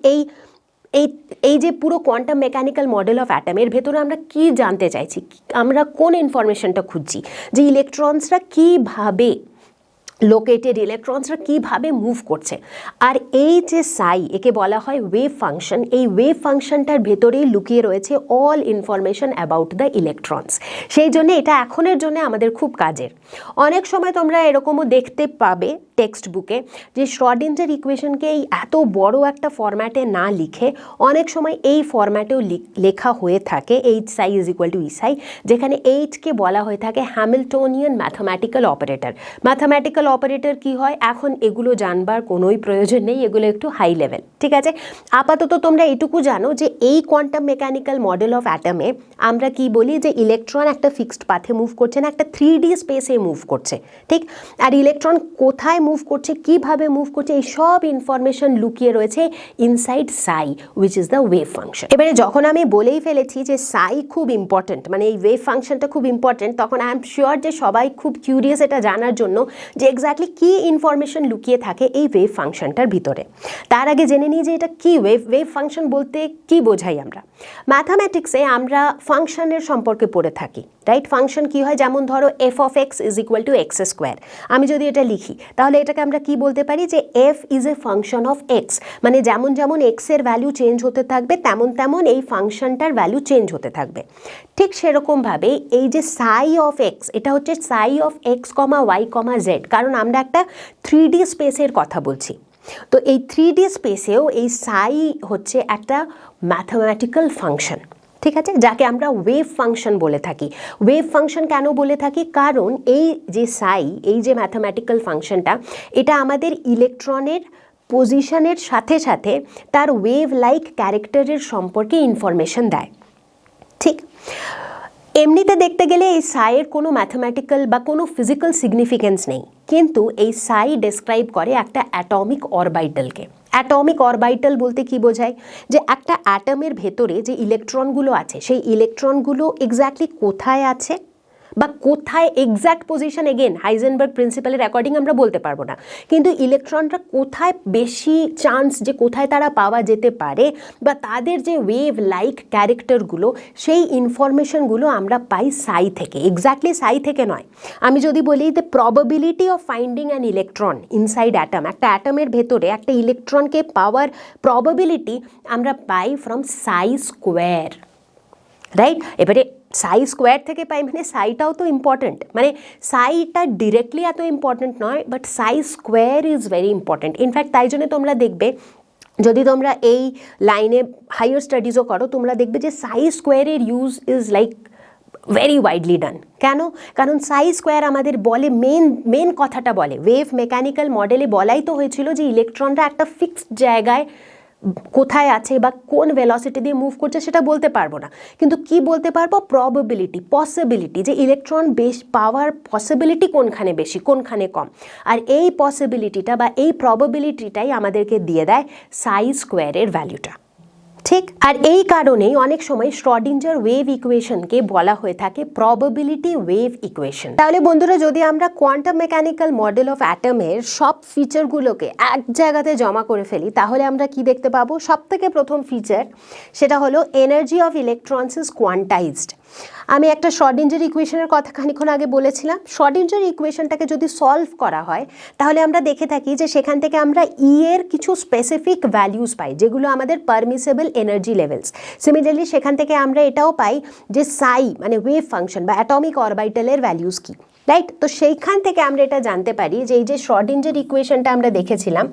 এই যে পুরো কোয়ান্টাম মেকানিক্যাল মডেল অফ অ্যাটমের ভেতরে আমরা কি জানতে চাইছি, আমরা কোন ইনফরমেশনটা খুঁজছি, যে ইলেকট্রনসরা কীভাবে লোকেটেড, ইলেকট্রনসরা কীভাবে মুভ করছে। আর এই যে সাই, একে বলা হয় ওয়েভ ফাংশন, এই ওয়েভ ফাংশনটার ভেতরেই লুকিয়ে রয়েছে all information about the electrons. সেই জন্য এটা এখনের জন্য আমাদের খুব কাজের। অনেক সময় তোমরা এরকমও দেখতে পাবে টেক্সট বুকে যে শ্রডিঞ্জার ইকুয়েশনকে এই এত বড় একটা ফরম্যাটে না লিখে অনেক সময় এই ফরম্যাটেও লেখা হয়ে থাকে H Sai is equal two ই সাই, যেখানে এইচকে বলা হয়ে থাকে Hamiltonian mathematical operator. Mathematical operator কি হয় এখন এগুলো জানবার কোনোই প্রয়োজন নেই, এগুলো একটু হাই লেভেল। ঠিক আছে, আপাতত তোমরা এটুকু জানো যে এই কোয়ান্টাম মেকানিক্যাল মডেল অফ অ্যাটমে আমরা কি বলি, যে ইলেকট্রন একটা ফিক্সড পাথে মুভ করছে না, একটা 3D স্পেসে মুভ করছে। ঠিক, আর ইলেকট্রন কোথায় মুভ করছে, কিভাবে মুভ করছে, এই সব ইনফরমেশন লুকিয়ে রয়েছে inside Sai, which is the wave function. এবারে যখন আমি বলেই ফেলেছি যে সাই খুব ইম্পর্টেন্ট, মানে এই ওয়েভ ফাংশনটা খুব ইম্পর্টেন্ট, তখন আই এম শিওর যে সবাই খুব কিউরিয়াস এটা জানার জন্য যে এক্স্যাক্টলি কী ইনফরমেশন লুকিয়ে থাকে এই ওয়েভ ফাংশনটার ভিতরে। তার আগে জেনে নিই যে এটা কি ওয়েভ ফাংশন বলতে কি বোঝাই আমরা। ম্যাথামেটিক্সে আমরা ফাংশনের সম্পর্কে পড়ে থাকি, রাইট? ফাংশন কি হয়, যেমন ধরো F of x is equal two x square, আমি যদি এটা লিখি তাহলে এটাকে আমরা কি বলতে পারি যে F is a function of x, মানে যেমন যেমন এক্সের ভ্যালু চেঞ্জ হতে থাকবে তেমন তেমন এই ফাংশনটার ভ্যালু চেঞ্জ হতে থাকবে। ঠিক সেরকমভাবে এই যে সাই অফ এক্স, এটা হচ্ছে psi of x comma y comma z, কারণ আমরা একটা 3D স্পেসের কথা বলছি। তো এই 3D স্পেসেও এই সাই হচ্ছে একটা ম্যাথমেটিক্যাল ফাংশন, ঠিক আছে, যাকে আমরা ওয়েভ ফাংশন বলে থাকি। ওয়েভ ফাংশন কেন বলে থাকি, কারণ এই যে সাই, এই যে ম্যাথমেটিক্যাল ফাংশনটা, এটা আমাদের ইলেকট্রনের পজিশনের সাথে সাথে তার ওয়েভ লাইক ক্যারেক্টারের সম্পর্কে ইনফরমেশন দেয়। ঠিক এমনিতে দেখতে গেলে এই সাইয়ের কোনো ম্যাথমেটিক্যাল বা কোনো ফিজিক্যাল সিগনিফিকেন্স নেই, কিন্তু এই সাই ডেসক্রাইব করে একটা অ্যাটমিক অরবাইটালকে। অ্যাটমিক অরবাইটাল বলতে কি বোঝায়, যে একটা অ্যাটমের ভেতরে যে ইলেকট্রনগুলো আছে সেই ইলেকট্রনগুলো এক্স্যাক্টলি কোথায় আছে বা কোথায় এক্স্যাক্ট পজিশন, এগেন হাইজেনবার্গ প্রিন্সিপালের অ্যাকর্ডিং আমরা বলতে পারবো না, কিন্তু ইলেকট্রনরা কোথায় বেশি চান্স যে কোথায় তারা পাওয়া যেতে পারে বা তাদের যে ওয়েভ লাইক ক্যারেক্টারগুলো, সেই ইনফরমেশনগুলো আমরা পাই সাই থেকে। এক্স্যাক্টলি সাই থেকে নয়, আমি যদি বলি the probability of finding an electron inside atom, একটা অ্যাটমের ভেতরে একটা ইলেকট্রনকে পাওয়ার প্রবাবিলিটি আমরা পাই ফ্রম সাই স্কোয়ার, রাইট? এবারে সাই স্কোয়ার থেকে পাই মানে সাইটাও তো ইম্পর্টেন্ট, মানে সাইটা ডিরেক্টলি এত ইম্পর্টেন্ট নয়, but Sai square is very important. In fact তাই জন্য তোমরা দেখবে, যদি তোমরা এই লাইনে হায়ার স্টাডিজও করো, তোমরা দেখবে যে সাই স্কোয়ারের use is like very widely done. কেন? কারণ সাই স্কোয়ার আমাদের বলে, মেন কথাটা বলে, ওয়েভ মেকানিক্যাল মডেলে বলাই তো হয়েছিল যে ইলেকট্রনরা একটা ফিক্সড জায়গায় কোথায় আছে বা কোন ভেলোসিটি দিয়ে মুভ করছে সেটা বলতে পারবো না, কিন্তু কি বলতে পারবো, প্রবাবিলিটি, পসিবিলিটি, যে ইলেকট্রন পাওয়ার পসিবিলিটি কোনখানে বেশি কোনখানে কম, আর এই পসিবিলিটিটা বা এই প্রবাবিলিটিটাই আমাদেরকে দিয়ে দেয় সাই স্কোয়ারের ভ্যালুটা। ঠিক, আর এই কারণেই অনেক সময় শ্রডিঞ্জার ওয়েভ ইকুয়েশনকে বলা হয়ে থাকে প্রবাবিলিটি ওয়েভ ইকুয়েশন। তাহলে বন্ধুরা, যদি আমরা কোয়ান্টাম মেকানিক্যাল মডেল অফ অ্যাটমের সব ফিচারগুলোকে এক জায়গাতে জমা করে ফেলি, তাহলে আমরা কি দেখতে পাবো? সব থেকে প্রথম ফিচার সেটা হলো energy of electrons is quantized. আমি একটা শ্রডিঞ্জার ইকুয়েশনের কথা খানিক্ষণ আগে বলেছিলাম। শ্রডিঞ্জার ইকুয়েশনটাকে যদি সলভ করা হয় তাহলে আমরা দেখে থাকি যে সেখান থেকে আমরা ই এর কিছু স্পেসিফিক ভ্যালিউজ পাই, যেগুলো আমাদের পারমিসেবল এনার্জি লেভেলস। সিমিলারলি সেখান থেকে আমরা এটাও পাই যে সাই মানে ওয়েভ ফাংশন বা অ্যাটমিক অরবাইটালের ভ্যালিউজ কি, রাইট? তো সেইখান থেকে আমরা এটা জানতে পারি যে এই যে শ্রডিঞ্জার ইকুয়েশনটা আমরা দেখেছিলাম,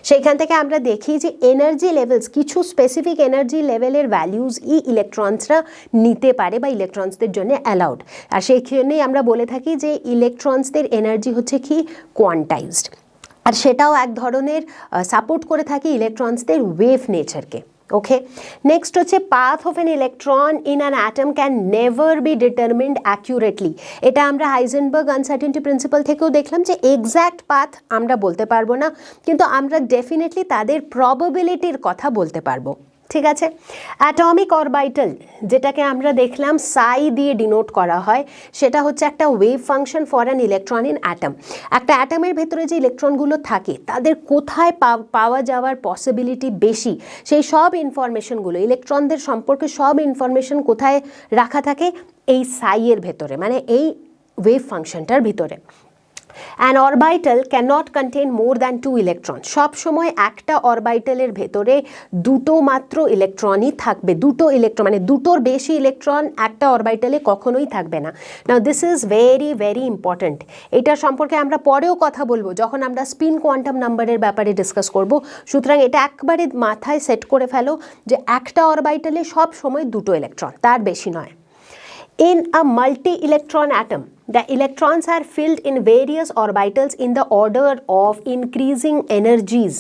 সেইখান থেকে আমরা দেখি যে এনার্জি লেভেলস, কিছু স্পেসিফিক এনার্জি লেভেলের ভ্যালিউজ ইলেকট্রনসরা নিতে পারে বা ইলেকট্রনসদের জন্য অ্যালাউড, আর সেইখানেই আমরা বলে থাকি যে ইলেকট্রনসদের এনার্জি হচ্ছে কি কোয়ান্টাইজড, আর সেটাও এক ধরনের সাপোর্ট করে থাকে ইলেকট্রনসদের ওয়েভ নেচারকে। ওকে, নেক্সট হচ্ছে path of N electron in an atom can never be determined accurately. এটা আমরা হাইজেনবার্গ আনসার্টেনিটি প্রিন্সিপাল থেকেও দেখলাম যে এক্স্যাক্ট পাথ আমরা বলতে পারবো না, কিন্তু আমরা ডেফিনেটলি তাদের প্রবাবিলিটির কথা বলতে পারবো। ঠিক আছে, অ্যাটমিক অরবাইটাল যেটাকে আমরা দেখলাম সাই দিয়ে ডিনোট করা হয়, সেটা হচ্ছে একটা wave function for an electron in atom. একটা অ্যাটমের ভেতরে যে ইলেকট্রনগুলো থাকে তাদের কোথায় পাওয়া যাওয়ার পসিবিলিটি বেশি, সেই সব ইনফরমেশনগুলো, ইলেকট্রনদের সম্পর্কে সব ইনফরমেশন কোথায় রাখা থাকে? এই সাইয়ের ভেতরে, মানে এই ওয়েভ ফাংশনটার ভিতরে। An orbital cannot contain more than 2 electrons. সব সময় একটা অরবাইটালের ভেতরে দুটো মাত্র ইলেকট্রনই থাকবে, দুটো ইলেকট্রন মানে দুটোর বেশি ইলেকট্রন একটা অরবাইটালে কখনোই থাকবে না। Now this is very very important. এটা সম্পর্কে আমরা পরেও কথা বলবো যখন আমরা স্পিন কোয়ান্টাম নাম্বারের ব্যাপারে ডিসকাস করব। সুতরাং এটা একবারে মাথায় সেট করে ফেলো যে একটা অরবাইটালে সব সময় দুটো ইলেকট্রন, তার বেশি নয়। In a multi-electron atom, the electrons are filled in various orbitals in the order of increasing energies.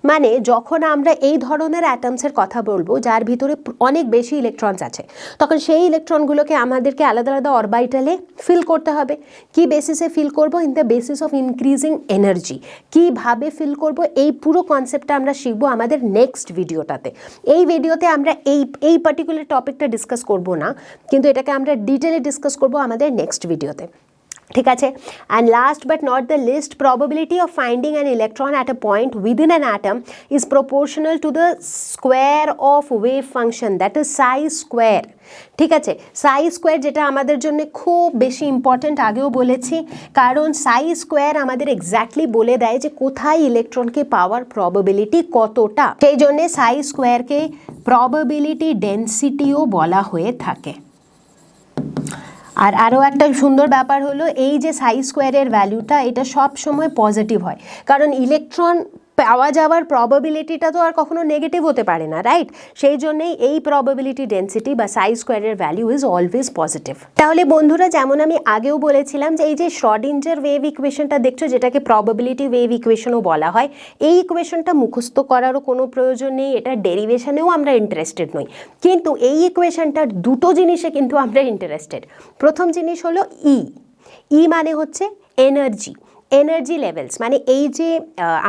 মানে যখন আমরা এই ধরনের অ্যাটমসের কথা বলবো যার ভিতরে অনেক বেশি ইলেকট্রনস আছে, তখন সেই ইলেকট্রনগুলোকে আমাদেরকে আলাদা আলাদা অরবাইটালে ফিল করতে হবে। কি বেসিসে ফিল করব? In the basis of increasing energy. কীভাবে ফিল করব এই পুরো কনসেপ্টটা আমরা শিখবো আমাদের নেক্সট ভিডিওটাতে। এই ভিডিওতে আমরা এই পার্টিকুলার টপিকটা ডিসকাস করব না, কিন্তু এটাকে আমরা ডিটেলে ডিসকাস করব আমাদের নেক্সট ভিডিওতে। ঠিক আছে, and last but not the least, probability of finding an electron at a point within an atom is proportional to the square of wave function, that is psi square. ঠিক আছে, সাই স্কোয়ার যেটা আমাদের জন্য খুব বেশি ইম্পর্ট্যান্ট, আগেও বলেছি, কারণ সাই স্কোয়ার আমাদের এক্স্যাক্টলি বলে দেয় যে কোথায় ইলেকট্রনকে পাওয়ার প্রবাবিলিটি কতটা, সেই জন্যে সাই স্কোয়ারকে প্রবাবিলিটি ডেন্সিটিও বলা হয়ে থাকে। আর আরও একটা সুন্দর ব্যাপার হলো এই যে সাই স্কোয়ারের ভ্যালুটা, এটা সব সময় পজিটিভ হয়, কারণ ইলেকট্রন পাওয়া যাওয়ার প্রবাবিলিটিটা তো আর কখনো নেগেটিভ হতে পারে না, রাইট? সেই জন্যেই এই প্রবাবিলিটি ডেন্সিটি বা সাই স্কোয়ারের ভ্যালু ইজ অলওয়েজ পজিটিভ। তাহলে বন্ধুরা, যেমন আমি আগেও বলেছিলাম যে এই যে শ্রডিঞ্জার ওয়েভ ইকুয়েশনটা দেখছো, যেটাকে প্রবাবিলিটি ওয়েভ ইকুয়েশনও বলা হয়, এই ইকুয়েশনটা মুখস্থ করারও কোনো প্রয়োজন নেই, এটা ডেরিভেশনেও আমরা ইন্টারেস্টেড নই, কিন্তু এই ইকুয়েশনটার দুটো জিনিসে কিন্তু আমরা ইন্টারেস্টেড। প্রথম জিনিস হলো ই মানে হচ্ছে এনার্জি, এনার্জি লেভেলস, মানে এই যে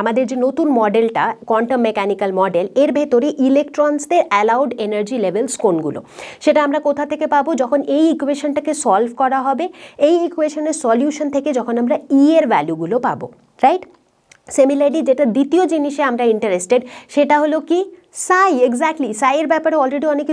আমাদের যে নতুন মডেলটা কোয়ান্টাম মেকানিক্যাল মডেল, এর ভেতরে ইলেকট্রনসদের অ্যালাউড এনার্জি লেভেলস কোনগুলো, সেটা আমরা কোথা থেকে পাবো? যখন এই ইকুয়েশনটাকে সলভ করা হবে, এই ইকুয়েশনের সলিউশন থেকে যখন আমরা এর ভ্যালুগুলো পাবো, রাইট? সিমিলারলি যেটা দ্বিতীয় জিনিসে আমরা ইন্টারেস্টেড, সেটা হলো কি? সাই। এক্স্যাক্টলি, সাইয়ের ব্যাপারে অলরেডি অনেক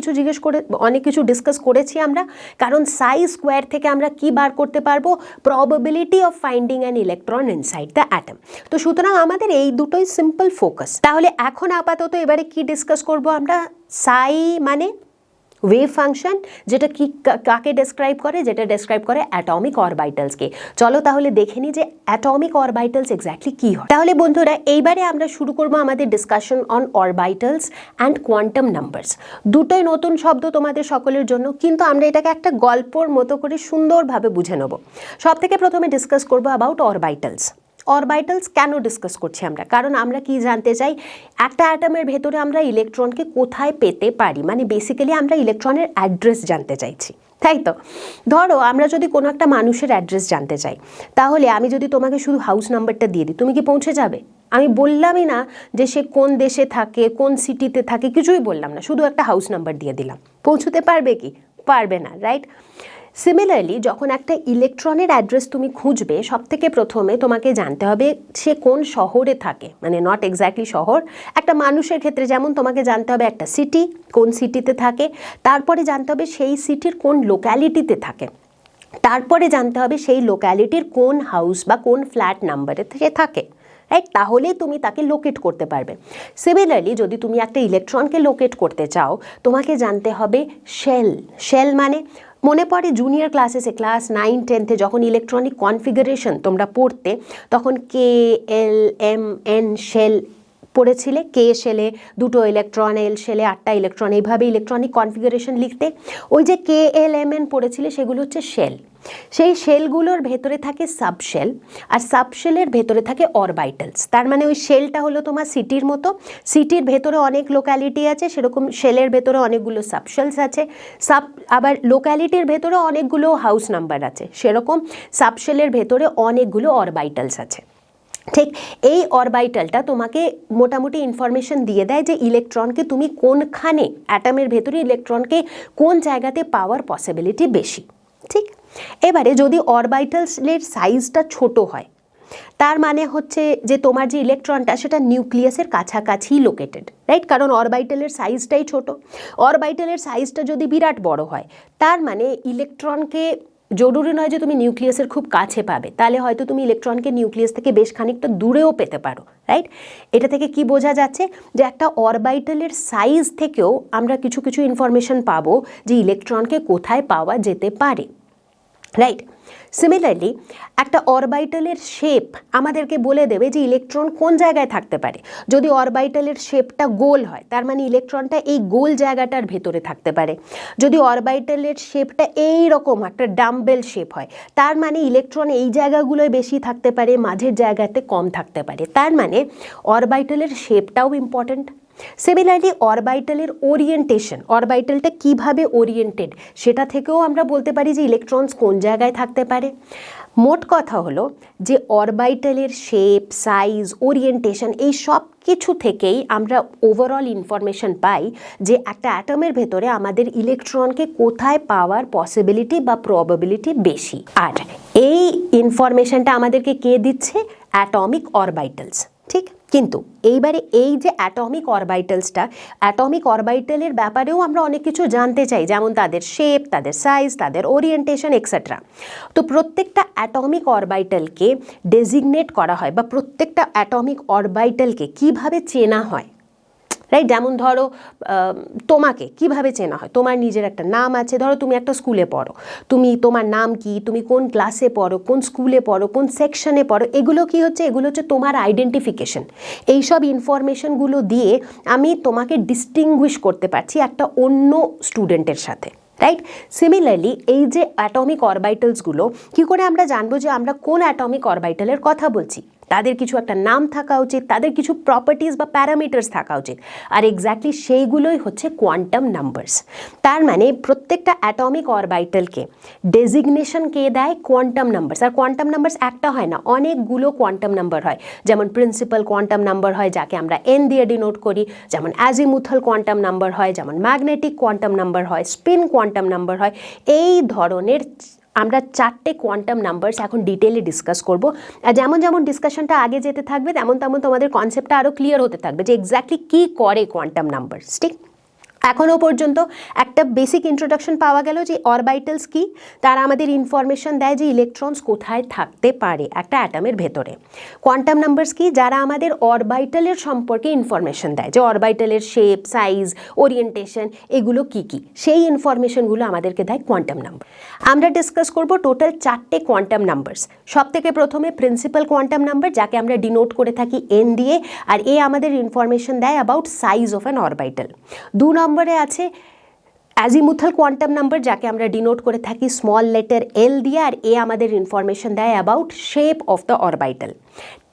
কিছু ডিসকাস করেছি আমরা, কারণ সাই স্কোয়ার থেকে আমরা কি বার করতে পারবো? Probability of finding an electron inside the atom. তো সুতরাং আমাদের এই দুটোই সিম্পল ফোকাস। তাহলে এখন আপাতত এবারে কি ডিসকাস করব আমরা? সাই মানে ওয়েভ ফাংশন, যেটা কি কাকে ডেসক্রাইব করে? যেটা ডেসক্রাইব করে অ্যাটমিক অরবাইটালসকে। চলো তাহলে দেখে নিই যে অ্যাটমিক অরবাইটালস এক্স্যাক্টলি কী হয়। তাহলে বন্ধুরা, এইবারে আমরা শুরু করবো আমাদের discussion on orbitals and quantum numbers. দুটোই নতুন শব্দ তোমাদের সকলের জন্য, কিন্তু আমরা এটাকে একটা গল্পর মতো করে সুন্দরভাবে বুঝে নেব। সব থেকে প্রথমে ডিসকাস করবো অ্যাবাউট অরবাইটালস। অরবাইটালস কেন ডিসকাস করছি আমরা? কারণ আমরা কি জানতে চাই, একটা অ্যাটমের ভেতরে আমরা ইলেকট্রনকে কোথায় পেতে পারি, মানে বেসিক্যালি আমরা ইলেকট্রনের অ্যাড্রেস জানতে চাইছি, তাই তো? ধরো আমরা যদি কোনো একটা মানুষের অ্যাড্রেস জানতে চাই, তাহলে আমি যদি তোমাকে শুধু হাউস নাম্বারটা দিয়ে দিই, তুমি কি পৌঁছে যাবে? আমি বললামই না যে সে কোন দেশে থাকে, কোন সিটিতে থাকে, কিছুই বললাম না, শুধু একটা হাউস নাম্বার দিয়ে দিলাম, পৌঁছতে পারবে কি? পারবে না, রাইট? সিমিলারলি যখন একটা ইলেকট্রনের অ্যাড্রেস তুমি খুঁজবে, সব থেকে প্রথমে তোমাকে জানতে হবে সে কোন শহরে থাকে, মানে নট এক্স্যাক্টলি শহর, একটা মানুষের ক্ষেত্রে যেমন তোমাকে জানতে হবে একটা সিটি, কোন সিটিতে থাকে, তারপরে জানতে হবে সেই সিটির কোন লোক্যালিটিতে থাকে, তারপরে জানতে হবে সেই লোক্যালিটির কোন হাউস বা কোন ফ্ল্যাট নাম্বারে সে থাকে, রাইট? তাহলেই তুমি তাকে লোকেট করতে পারবে। সিমিলারলি যদি তুমি একটা ইলেকট্রনকে লোকেট করতে চাও, তোমাকে জানতে হবে শেল মানে, মনে পড়ে জুনিয়র ক্লাসেসে ক্লাস 9-10 যখন ইলেকট্রনিক কনফিগারেশন তোমরা পড়তে, তখন KLMN শেল পড়েছিলে। কে শেলে 2টো ইলেকট্রন, এল শেলে 8টা ইলেকট্রন, এইভাবে ইলেকট্রনিক কনফিগারেশন লিখতে। ওই যে KLMN পড়েছিলে, সেগুলো হচ্ছে শেল। সেই শেলগুলোর ভেতরে থাকে সাবশেল, আর সাবশেলের ভেতরে থাকে অরবাইটালস। তার মানে ওই শেলটা হলো তোমার সিটির মতো, সিটির ভেতরে অনেক লোক্যালিটি আছে, সেরকম শেলের ভেতরে অনেকগুলো সাবশেলস আছে, আবার লোক্যালিটির ভেতরে অনেকগুলো হাউস নাম্বার আছে, সেরকম সাবশেলের ভেতরে অনেকগুলো অরবাইটালস আছে। ঠিক এই অরবাইটালটা তোমাকে মোটামুটি ইনফরমেশন দিয়ে দেয় যে ইলেকট্রনকে তুমি কোনখানে, অ্যাটমের ভেতরে ইলেকট্রনকে কোন জায়গাতে পাওয়ার পসিবিলিটি বেশি। ঠিক, এবারে যদি অরবাইটালসের সাইজটা ছোট হয়, তার মানে হচ্ছে যে তোমার যে ইলেকট্রনটা সেটা নিউক্লিয়াসের কাছাকাছি লোকেটেড, রাইট? কারণ অরবাইটালের সাইজটাই ছোট। অরবাইটালের সাইজটা যদি বিরাট বড় হয়, তার মানে ইলেকট্রনকে জরুরি নয় যে তুমি নিউক্লিয়াসের খুব কাছে পাবে, তাহলে হয়তো তুমি ইলেকট্রনকে নিউক্লিয়াস থেকে বেশ খানিকটা দূরেও পেতে পারো, রাইট? এটা থেকে কি বোঝা যাচ্ছে যে একটা অরবাইটালের সাইজ থেকেও আমরা কিছু কিছু ইনফরমেশন পাবো যে ইলেকট্রনকে কোথায় পাওয়া যেতে পারে, রাইট? সিমিলারলি একটা অরবাইটালের শেপ আমাদেরকে বলে দেবে যে ইলেকট্রন কোন জায়গায় থাকতে পারে। যদি অরবাইটালের শেপটা গোল হয়, তার মানে ইলেকট্রনটা এই গোল জায়গাটার ভেতরে থাকতে পারে। যদি অরবাইটালের শেপটা এই রকম একটা ডাম্বেল শেপ হয়, তার মানে ইলেকট্রন এই জায়গাগুলোয় বেশি থাকতে পারে, মাঝের জায়গাতে কম থাকতে পারে। তার মানে অরবাইটালের শেপটাও ইম্পর্ট্যান্ট। সিমিলারলি অরবাইটালের ওরিয়েন্টেশন, অরবাইটালটা কিভাবে ওরিয়েন্টেড সেটা থেকেও আমরা বলতে পারি যে ইলেকট্রনস কোন জায়গায় থাকতে পারে। মোট কথা হলো যে অরবাইটালের শেপ, সাইজ, ওরিয়েন্টেশন এই সব কিছু থেকেই আমরা ওভারঅল ইনফরমেশন পাই যে একটা অ্যাটমের ভেতরে আমাদের ইলেকট্রনকে কোথায় পাওয়ার পসিবিলিটি বা প্রবাবিলিটি বেশি। আর এই ইনফরমেশনটা আমাদেরকে কে দিচ্ছে? অ্যাটমিক অরবাইটালস, ঠিক? কিন্তু এইবারে এই যে অ্যাটমিক অরবাইটালসটা, অ্যাটমিক অরবাইটালের ব্যাপারেও আমরা অনেক কিছু জানতে চাই, যেমন তাদের শেপ, তাদের সাইজ, তাদের ওরিয়েন্টেশন এক্সেট্রা। তো প্রত্যেকটা অ্যাটমিক অরবাইটালকে ডেজিগনেট করা হয় বা প্রত্যেকটা অ্যাটমিক অরবাইটালকে কিভাবে চেনা হয়, রাইট? যেমন ধরো তোমাকে কিভাবে চেনা হয়, তোমার নিজের একটা নাম আছে, ধরো তুমি একটা স্কুলে পড়ো, তোমার নাম কি, তুমি কোন ক্লাসে পড়ো, কোন স্কুলে পড়ো, কোন সেকশনে পড়ো, এগুলো কি হচ্ছে? এগুলো হচ্ছে তোমার আইডেন্টিফিকেশন। এইসব ইনফরমেশনগুলো দিয়ে আমি তোমাকে ডিস্টিংগুইশ করতে পারছি একটা অন্য স্টুডেন্টের সাথে, রাইট? সিমিলারলি এই যে অ্যাটমিক অরবাইটালসগুলো, কী করে আমরা জানবো যে আমরা কোন অ্যাটমিক অরবাইটালের কথা বলছি? তাদের কিছু একটা নাম থাকা উচিত, তাদের কিছু প্রপার্টিজ বা প্যারামিটার্স থাকা উচিত, আর এক্স্যাক্টলি সেইগুলোই হচ্ছে কোয়ান্টাম নাম্বারস। তার মানে প্রত্যেকটা অ্যাটমিক অরবাইটালকে ডেজিগনেশন কে দেয়? Quantum numbers. আর কোয়ান্টাম নাম্বারস একটা হয় না, অনেকগুলো কোয়ান্টাম নাম্বার হয়। যেমন প্রিন্সিপাল কোয়ান্টাম নাম্বার হয়, যাকে আমরা এন দিয়ে ডিনোট করি, যেমন অ্যাজিমুথাল কোয়ান্টাম নাম্বার হয়, যেমন ম্যাগনেটিক কোয়ান্টাম নাম্বার হয়, স্পিন কোয়ান্টাম নাম্বার হয়। এই ধরনের আমরা 4টে কোয়ান্টাম নাম্বারস এখন ডিটেলে ডিসকাস করব। আর যেমন যেমন ডিসকাশনটা আগে যেতে থাকবে তেমন তেমন তোমাদের কনসেপ্টটা আরও ক্লিয়ার হতে থাকবে যে এক্স্যাক্টলি কী করে কোয়ান্টাম নাম্বারস, ঠিক? এখনও পর্যন্ত একটা বেসিক ইন্ট্রোডাকশন পাওয়া গেল যে অরবাইটালস কি, তারা আমাদের ইনফরমেশন দেয় যে ইলেকট্রনস কোথায় থাকতে পারে একটা অ্যাটমের ভেতরে। কোয়ান্টাম নাম্বারস কি, যারা আমাদের অরবাইটালের সম্পর্কে ইনফরমেশন দেয়, যে অরবাইটালের শেপ, সাইজ, ওরিয়েন্টেশন এগুলো কি কি, সেই ইনফরমেশনগুলো আমাদেরকে দেয় কোয়ান্টাম নাম্বার। আমরা ডিসকাস করব টোটাল 4টে কোয়ান্টাম নাম্বারস। সব থেকে প্রথমে প্রিন্সিপাল কোয়ান্টাম নাম্বার, যাকে আমরা ডিনোট করে থাকি এন দিয়ে, আর এ আমাদের ইনফরমেশন দেয় about size of an orbital. 2 নম্বরে আছে অ্যাজিমুথাল কোয়ান্টাম নাম্বার, যাকে আমরা ডিনোট করে থাকি স্মল লেটার এল দিয়ে, আর এ আমাদের ইনফরমেশন দেয় about shape of the orbital.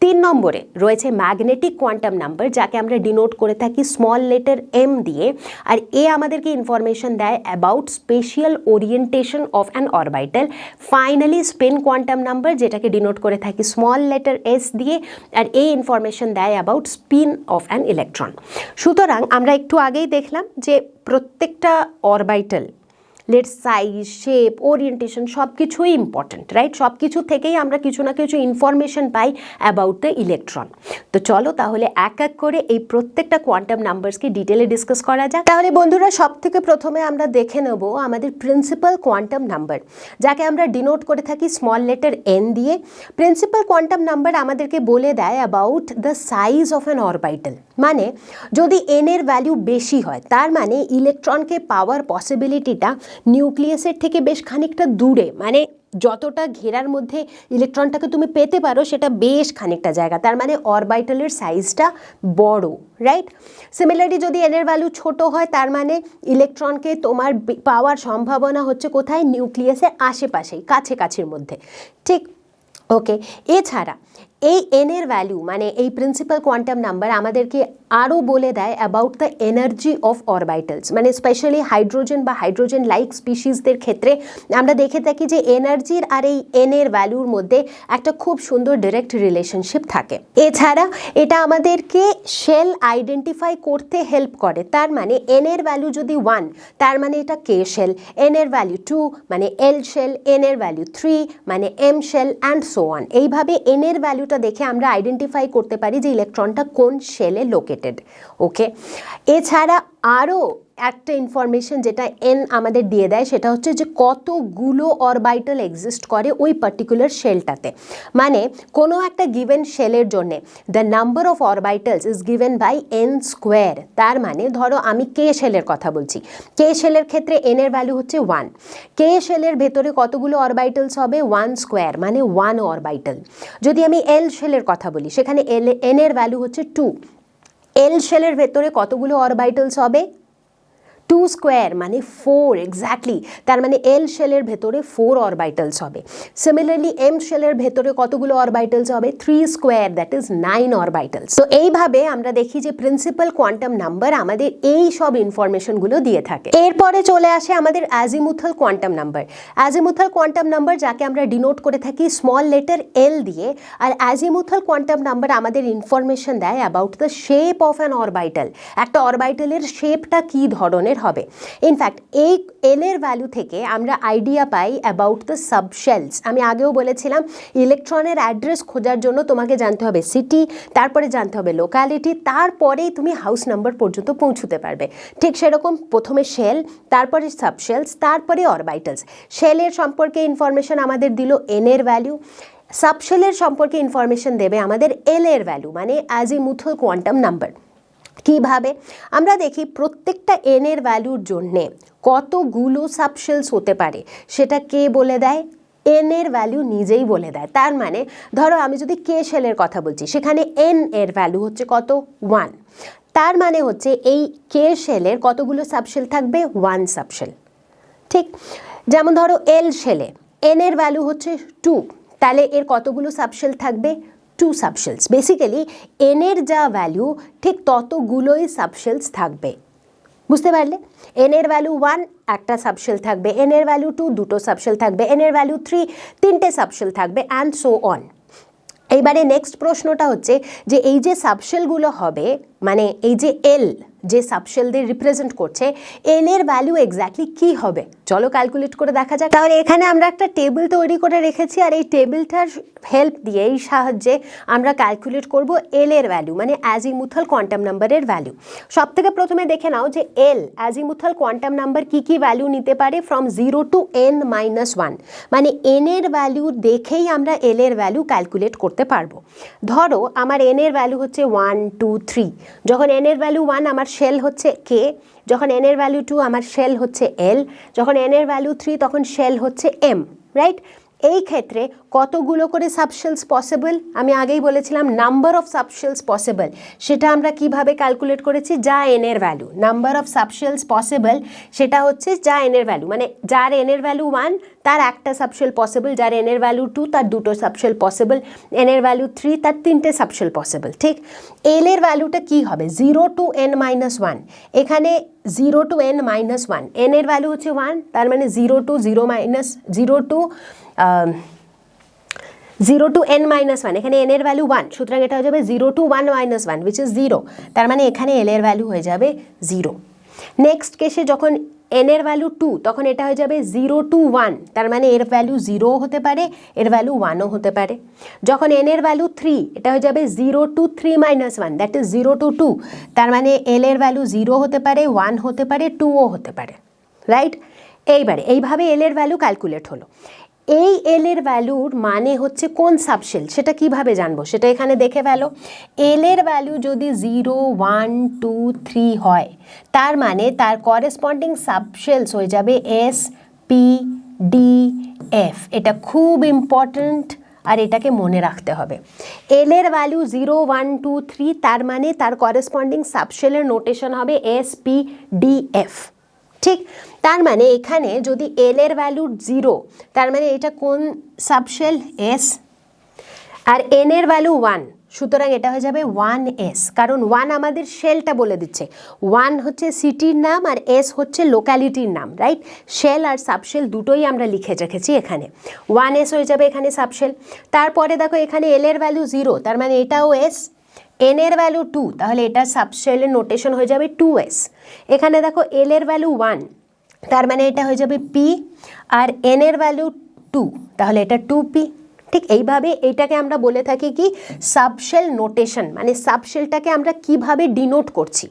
3 নম্বরে রয়েছে ম্যাগনেটিক কোয়ান্টাম নাম্বার, যাকে আমরা ডিনোট করে থাকি স্মল লেটার এম দিয়ে, আর এ আমাদেরকে ইনফরমেশন দেয় about spatial orientation of an orbital. Finally spin quantum number, যেটাকে ডিনোট করে থাকি স্মল লেটার এস দিয়ে, আর এই ইনফরমেশন দেয় about spin of an electron. সুতরাং আমরা একটু আগেই দেখলাম যে প্রত্যেকটা অরবাইটাল লেট সাইজ, শেপ, ওরিয়েন্টেশন সব কিছুই ইম্পর্ট্যান্ট, রাইট? সব কিছু থেকেই আমরা কিছু না কিছু information pi about the electron. তো চলো তাহলে এক এক করে এই প্রত্যেকটা কোয়ান্টাম নাম্বারসকে ডিটেলে ডিসকাস করা যাক। তাহলে বন্ধুরা, সব থেকে প্রথমে আমরা দেখে নেব আমাদের প্রিন্সিপাল কোয়ান্টাম নাম্বার, যাকে আমরা ডিনোট করে থাকি স্মল লেটার এন দিয়ে। প্রিন্সিপাল কোয়ান্টাম নাম্বার আমাদেরকে বলে দেয় about the size of an orbital. মানে যদি এন এর ভ্যালু বেশি হয়, তার মানে ইলেকট্রনকে পাওয়ার পসিবিলিটিটা নিউক্লিয়াসের থেকে বেশ খানিকটা দূরে, মানে যতটা ঘেরার মধ্যে ইলেকট্রনটাকে তুমি পেতে পারো সেটা বেশ খানিকটা জায়গা, তার মানে অরবাইটালের সাইজটা বড়, রাইট? সিমিলারলি যদি এন এর ভ্যালু ছোট হয়, তার মানে ইলেকট্রনকে তোমার পাওয়ার সম্ভাবনা হচ্ছে কোথায়? নিউক্লিয়াসের আশেপাশেই, কাছাকাছির মধ্যে, ঠিক? ওকে, এছাড়া এই এন এর ভ্যালু মানে এই প্রিন্সিপাল কোয়ান্টাম নাম্বার আমাদেরকে আরও বলে দেয় অ্যাবাউট দ্য এনার্জি অফ অরবাইটালস। মানে স্পেশালি হাইড্রোজেন বা হাইড্রোজেন লাইক স্পিসিসদের ক্ষেত্রে আমরা দেখে থাকি যে এনার্জির আর এই এন এর ভ্যালুর মধ্যে একটা খুব সুন্দর ডিরেক্ট রিলেশনশিপ থাকে। এছাড়া এটা আমাদেরকে শেল আইডেন্টিফাই করতে হেল্প করে। তার মানে এন এর ভ্যালু যদি 1, তার মানে এটা কে শেল, এন এর ভ্যালু 2 মানে এল শেল, এন এর ভ্যালু 3 মানে M shell, and so on. এইভাবে এন এর ভ্যালুটা দেখে আমরা আইডেন্টিফাই করতে পারি যে ইলেকট্রনটা কোন শেলে লোকেটেড। ওকে, এছাড়া আরও একটা ইনফরমেশন যেটা এন আমাদের দিয়ে দেয় সেটা হচ্ছে যে কতগুলো অরবাইটাল এক্সিস্ট করে ওই পার্টিকুলার শেলটাতে। মানে কোনো একটা গিভেন শেলের জন্যে the number of orbitals is given by n square. তার মানে ধরো আমি কে শেলের কথা বলছি, কে শেলের ক্ষেত্রে এন এর ভ্যালু হচ্ছে 1। কে শেলের ভেতরে কতগুলো অরবাইটালস হবে? 1 স্কোয়ার মানে 1 অরবাইটাল। যদি আমি এল শেলের কথা বলি, সেখানে এন এর ভ্যালু হচ্ছে 2। এল শেলের ভেতরে কতগুলো অরবাইটালস হবে? 2 স্কোয়ার মানে 4 এক্স্যাক্টলি, তার মানে এল শেলের ভেতরে 4 অরবাইটালস হবে। সিমিলারলি এম শেলের ভেতরে কতগুলো অরবাইটালস হবে? 3 স্কোয়ার, দ্যাট ইজ 9 অরবাইটালস। তো এইভাবে আমরা দেখি যে প্রিন্সিপাল কোয়ান্টাম নাম্বার আমাদের এই সব ইনফরমেশনগুলো দিয়ে থাকে। এরপরে চলে আসে আমাদের azimuthal quantum number. Azimuthal quantum number যাকে আমরা ডিনোট করে থাকি স্মল লেটার এল দিয়ে, আর অ্যাজিমুথাল কোয়ান্টাম নাম্বার আমাদের ইনফরমেশন দেয় about the shape of an orbital. একটা অরবাইটালের শেপটা কী ধরনের হবে। ইনফ্যাক্ট এই এলের ভ্যালু থেকে আমরা আইডিয়া পাই অ্যাবাউট দ্য সাবশেলস। আমি আগেও বলেছিলাম ইলেকট্রনের অ্যাড্রেস খোঁজার জন্য তোমাকে জানতে হবে সিটি, তারপরে জানতে হবে লোকালিটি, তারপরেই তুমি হাউস নাম্বার পর্যন্ত পৌঁছতে পারবে। ঠিক সেরকম প্রথমে শেল, তারপরে সাবশেলস, তারপরে অরবাইটালস। শেলের সম্পর্কে ইনফরমেশন আমাদের দিল এনের ভ্যালু, সাবশেলের সম্পর্কে ইনফরমেশন দেবে আমাদের এল এর ভ্যালু, মানে অ্যাজিমুথাল কোয়ান্টাম নাম্বার। কিভাবে? আমরা দেখি প্রত্যেকটা এন এর ভ্যালুর জন্যে কতগুলো সাবশেলস হতে পারে সেটা কে বলে দেয়? এন এর ভ্যালু নিজেই বলে দেয়। তার মানে ধরো আমি যদি কে শেলের কথা বলছি, সেখানে এন এর ভ্যালু হচ্ছে কত? 1। তার মানে হচ্ছে এই কে শেলের কতগুলো সাবশেল থাকবে? 1 সাবশেল। ঠিক যেমন ধরো এল শেলে এন এর ভ্যালু হচ্ছে 2, তাহলে এর কতগুলো সাবশেল থাকবে? 2 সাবশেলস। বেসিক্যালি এন এর যা ভ্যালু ঠিক ততগুলোই সাবশেলস থাকবে। বুঝতে পারলে? এন এর ভ্যালু 1 একটা সাবশেল থাকবে, এন এর ভ্যালু 2 দুটো সাবশেল থাকবে, এন এর ভ্যালু 3 তিনটে সাবশেল থাকবে, অ্যান্ড সো অন। এইবারে নেক্সট প্রশ্নটা হচ্ছে যে এই যে সাবশেলগুলো হবে, মানে এই যে এল যে সাবশেলদের রিপ্রেজেন্ট করছে, এল এর ভ্যালু এক্স্যাক্টলি কি হবে? চলো ক্যালকুলেট করে দেখা যাক। তাহলে এখানে আমরা একটা টেবিল তৈরি করে রেখেছি, আর এই টেবিলটার হেল্প দিয়ে, এই সাহায্যে আমরা ক্যালকুলেট করব এল এর ভ্যালু, মানে অ্যাজিমুথাল কোয়ান্টাম নাম্বারের ভ্যালু। সব থেকে প্রথমে দেখে নাও যে এল অ্যাজিমুথাল কোয়ান্টাম নাম্বার কি কি ভ্যালু নিতে পারে ফ্রম 0 to n-1, মানে এন এর ভ্যালু দেখেই আমরা এল এর ভ্যালু ক্যালকুলেট করতে পারবো। ধরো আমার এন এর ভ্যালু হচ্ছে 1 2 3, যখন এন এর ভ্যালু 1 আমার শেল হচ্ছে কে, যখন এন এর ভ্যালু 2 আমার শেল হচ্ছে এল, যখন এন এর ভ্যালু 3 তখন শেল হচ্ছে এম, রাইট? এই ক্ষেত্রে কতগুলো করে সাবশেলস পসিবল? আমি আগেই বলেছিলাম নাম্বার অফ সাবশেলস পসিবল, সেটা আমরা কিভাবে ক্যালকুলেট করেছি? যা এন এর ভ্যালু, নাম্বার অফ সাবশেলস পসিবল সেটা হচ্ছে যা এন এর ভ্যালু, মানে যার এন এর ভ্যালু 1 তার একটা সাবশেল পসিবল, যার এন এর ভ্যালু 2 তার দুটো সাবশেল পসিবল, এন এর ভ্যালু 3 তার তিনটে সাবশেল পসিবল। ঠিক এল এর ভ্যালুটা কি হবে? 0 to n-1। এখানে 0 to n-1, এন এর ভ্যালু হচ্ছে 1, তার মানে 0 to n-1, এখানে n এর ভ্যালু 1, সুতরাং এটা হয়ে যাবে 0 to 1-1 which is 0, তার মানে এখানে l এর ভ্যালু হয়ে যাবে 0। নেক্সট কেসে যখন n এর ভ্যালু 2 তখন এটা হয়ে যাবে 0 to 1, তার মানে এর ভ্যালু 0 হতে পারে, এর ভ্যালু 1ও হতে পারে। যখন n এর ভ্যালু 3 এটা হয়ে যাবে 0 to 3-1, দ্যাট ইজ 0 to 2, তার মানে l এর ভ্যালু 0 হতে পারে, 1 হতে পারে, 2ও হতে পারে, রাইট? এইবারে এইভাবে এল এর ভ্যালু ক্যালকুলেট হলো। এই এল এর ভ্যালুর মানে হচ্ছে কোন সাবশেল, সেটা কিভাবে জানবো? সেটা এখানে দেখে ফেলো। এল এর ভ্যালু যদি 0 1 2 3 হয়, তার মানে তার করেসপন্ডিং সাবশেলস হয়ে যাবে এস পি ডি এফ। এটা খুব ইম্পর্ট্যান্ট, আর এটাকে মনে রাখতে হবে। এল এর ভ্যালু 0 1 2 3, তার মানে তার করেসপন্ডিং সাবশেলের নোটেশন হবে এস পি ডি এফ। ঠিক, তার মানে এখানে যদি এল এর ভ্যালু 0, তার মানে এটা কোন সাবশেল? এস। আর এন এর ভ্যালু 1, সুতরাং এটা হয়ে যাবে 1s, কারণ 1 আমাদের শেলটা বলে দিচ্ছে। 1 হচ্ছে সিটির নাম আর এস হচ্ছে লোক্যালিটির নাম, রাইট? শেল আর সাবশেল দুটোই আমরা লিখে রেখেছি এখানে। 1s হয়ে যাবে এখানে সাবশেল। তারপরে দেখো এখানে এল এর ভ্যালু 0, তার মানে এটাও এস। এন এর ভ্যালু 2, তাহলে এটা সাবশেলের নোটেশন হয়ে যাবে 2s। এখানে দেখো এল এর ভ্যালু 1, তার মানে এটা হয়ে যাবে পি, আর এন এর ভ্যালু 2, তাহলে এটা 2p। ঠিক এইভাবে এইটাকে আমরা বলে থাকি কি? সাবশেল নোটেশন, মানে সাবশেলটাকে আমরা কিভাবে ডিনোট করছি।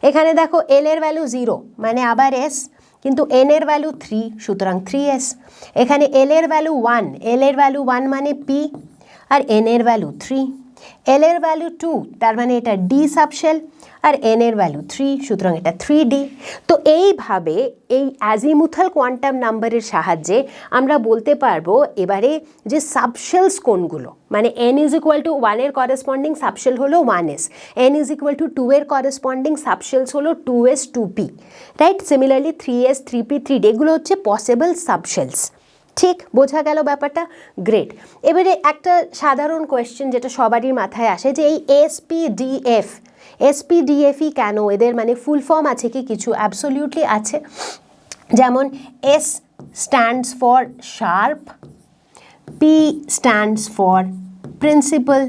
এখানে দেখো এল এর ভ্যালু 0, মানে আবার এস, কিন্তু এন এর ভ্যালু 3, সুতরাং 3s। এখানে এল এর ভ্যালু 1, এল এর ভ্যালু 1 মানে পি, আর এন এর ভ্যালু 3। এল এর ভ্যালু 2, তার মানে এটা ডি সাবশেল, আর এন এর ভ্যালু 3, সুতরাং এটা 3D। তো এইভাবে এই অ্যাজিমুথাল কোয়ান্টাম নাম্বারের সাহায্যে আমরা বলতে পারবো এবারে যে সাবশেলস কোনগুলো, মানে n ইজ ইকুয়াল টু 1 এর করেসপন্ডিং সাবশেল হলো 1s, n is equal two 2 এর করেসপন্ডিং সাবশেলস হলো 2s 2p, right? Similarly 3s 3p 3d, এগুলো হচ্ছে পসিবল সাবশেলস। ঠিক বোঝা গেল ব্যাপারটা? গ্রেট। এবারে একটা সাধারণ কোয়েশ্চেন যেটা সবারই মাথায় আসে যে এই এসপিডিএফ, এসপিডিএফই কেন, এদের মানে ফুল ফর্ম আছে কি কিছু? অ্যাবসলিউটলি আছে। যেমন S stands for sharp, P stands for principal,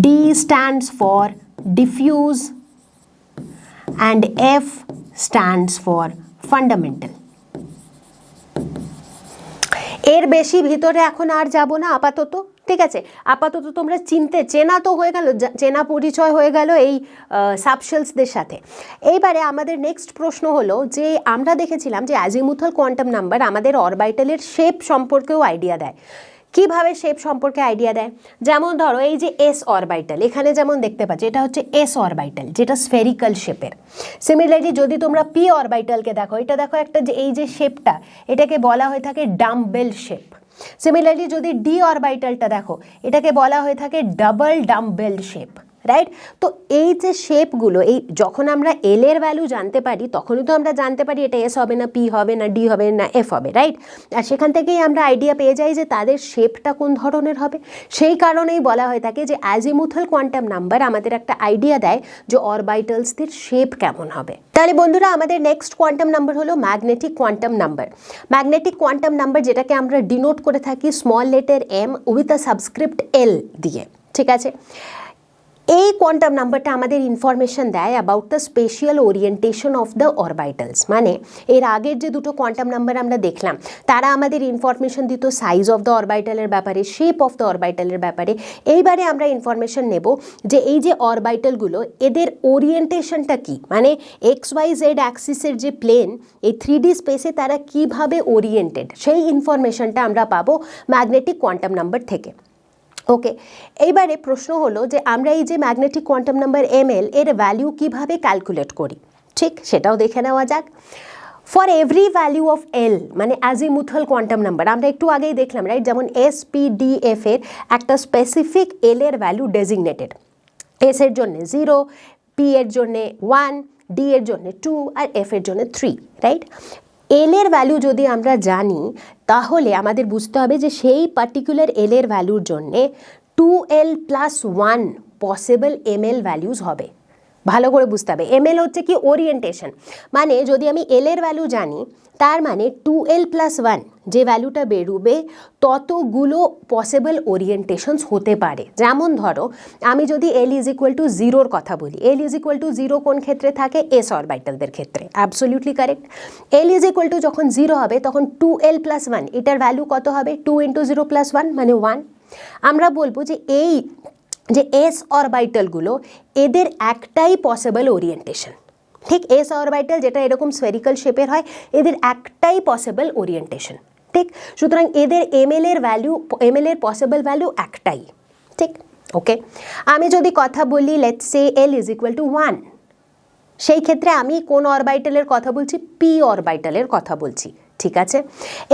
D stands for diffuse, and F stands for fundamental. এর বেশি ভিতরে এখন আর যাব না আপাতত, ঠিক আছে? আপাতত তোমরা চেনা তো হয়ে গেল, চেনা পরিচয় হয়ে গেল এই সাবশেলসদের সাথে। এইবারে আমাদের নেক্সট প্রশ্ন হলো যে আমরা দেখেছিলাম যে অ্যাজিমুথাল কোয়ান্টাম নাম্বার আমাদের অরবিটালের শেপ সম্পর্কেও আইডিয়া দেয়। কিভাবে শেপ সম্পর্কে আইডিয়া দেয়? যেমন ধরো এই যে এস অরবিটাল, এখানে যেমন দেখতে পাচ্ছ এটা হচ্ছে এস অরবিটাল, যেটা স্ফেরিক্যাল শেপের। সিমিলারলি যদি তোমরা পি অরবিটালকে দেখো, এটা দেখো একটা যে এই যে শেপটা, এটাকে বলা হয়ে থাকে ডাম্বেল শেপ। সিমিলারলি যদি ডি অরবিটালটা দেখো, এটাকে বলা হয়ে থাকে ডাবল ডাম্বেল শেপ, রাইট? তো এই যে শেপগুলো, এই যখন আমরা এল এর ভ্যালু জানতে পারি তখনই তো আমরা জানতে পারি এটা এস হবে না পি হবে না ডি হবে না এফ হবে, রাইট? আর সেখান থেকেই আমরা আইডিয়া পেয়ে যাই যে তাদের শেপটা কোন ধরনের হবে। সেই কারণেই বলা হয়ে থাকে যে অ্যাজিমুথাল কোয়ান্টাম নাম্বার আমাদের একটা আইডিয়া দেয় যে অরবিটালসদের শেপ কেমন হবে। তাহলে বন্ধুরা আমাদের নেক্সট কোয়ান্টাম নাম্বার হলো magnetic quantum number. Magnetic quantum number যেটাকে আমরা ডিনোট করে থাকি small letter m with a subscript l দিয়ে, ঠিক আছে? এই কোয়ান্টাম নাম্বারটা আমাদের ইনফরমেশন দেয় about the spatial orientation of the orbitals. মানে এর আগের যে দুটো কোয়ান্টাম নাম্বার আমরা দেখলাম তারা আমাদের ইনফরমেশন দিত সাইজ অফ দ্য অরবিটালের ব্যাপারে, শেপ অফ দ্য অরবিটালের ব্যাপারে। এইবারে আমরা ইনফরমেশন নেব যে এই যে অরবিটালগুলো এদের ওরিয়েন্টেশনটা কি, মানে এক্স ওয়াই জেড অ্যাক্সিসের যে প্লেন এই 3D স্পেসে তারা কিভাবে ওরিয়েন্টেড, সেই ইনফরমেশনটা আমরা পাবো ম্যাগনেটিক কোয়ান্টাম নাম্বার থেকে। ওকে, এইবারে প্রশ্ন হলো যে আমরা এই যে ম্যাগনেটিক কোয়ান্টাম নাম্বার এমএল এর ভ্যালু কিভাবে ক্যালকুলেট করি, ঠিক সেটাও দেখে নেওয়া যাক। ফর এভরি ভ্যালু অফ এল, মানে অ্যাজিমুথাল কোয়ান্টাম নাম্বার আমরা একটু আগেই দেখলাম, রাইট? যেমন এসপিডিএফ এর একটা স্পেসিফিক এল এর ভ্যালু ডেজিগনেটেড, এস এর জন্য 0, পি এর জন্য 1, ডি এর জন্য 2 আর এফ এর জন্য 3, রাইট? এল এর ভ্যালু যদি আমরা জানি তাহলে আমাদের বুঝতে হবে যে সেই পার্টিকুলার এল এর ভ্যালুর জন্যে 2l + 1 পসিবল এমএল ভ্যালুজ হবে। ভালো করে বুঝতে হবে, এমএল হচ্ছে কি ওরিয়েন্টেশন, মানে যদি আমি এল এর ভ্যালু জানি তার মানে 2l + 1 যে ভ্যালুটা বেরোবে ততগুলো পসিবল ওরিয়েন্টেশনস হতে পারে। যেমন ধরো আমি যদি এল ইজ ইকুয়াল টু 0-র কথা বলি, এল ইজ ইকুয়াল টু 0 কোন ক্ষেত্রে থাকে? এস অরবিটালদের ক্ষেত্রে। Absolutely correct. L is equal two যখন 0 হবে তখন 2l + 1 এটার ভ্যালু কত হবে? 2 × 0 + 1 মানে 1। আমরা বলবো যে এই যে এস অরবিটালগুলো এদের একটাই পসিবল ওরিয়েন্টেশন, ঠিক? এস অরবিটাল যেটা এরকম স্ফেরিক্যাল শেপের হয় এদের একটাই পসিবল ওরিয়েন্টেশন, ঠিক? সুতরাং এদের এমএল এর পসিবল ভ্যালু একটাই, ঠিক? ওকে, আমি যদি কথা বলি let's say L is equal two 1, সেই ক্ষেত্রে আমি কোন অরবিটালের কথা বলছি? পি অরবিটালের কথা বলছি, ঠিক আছে?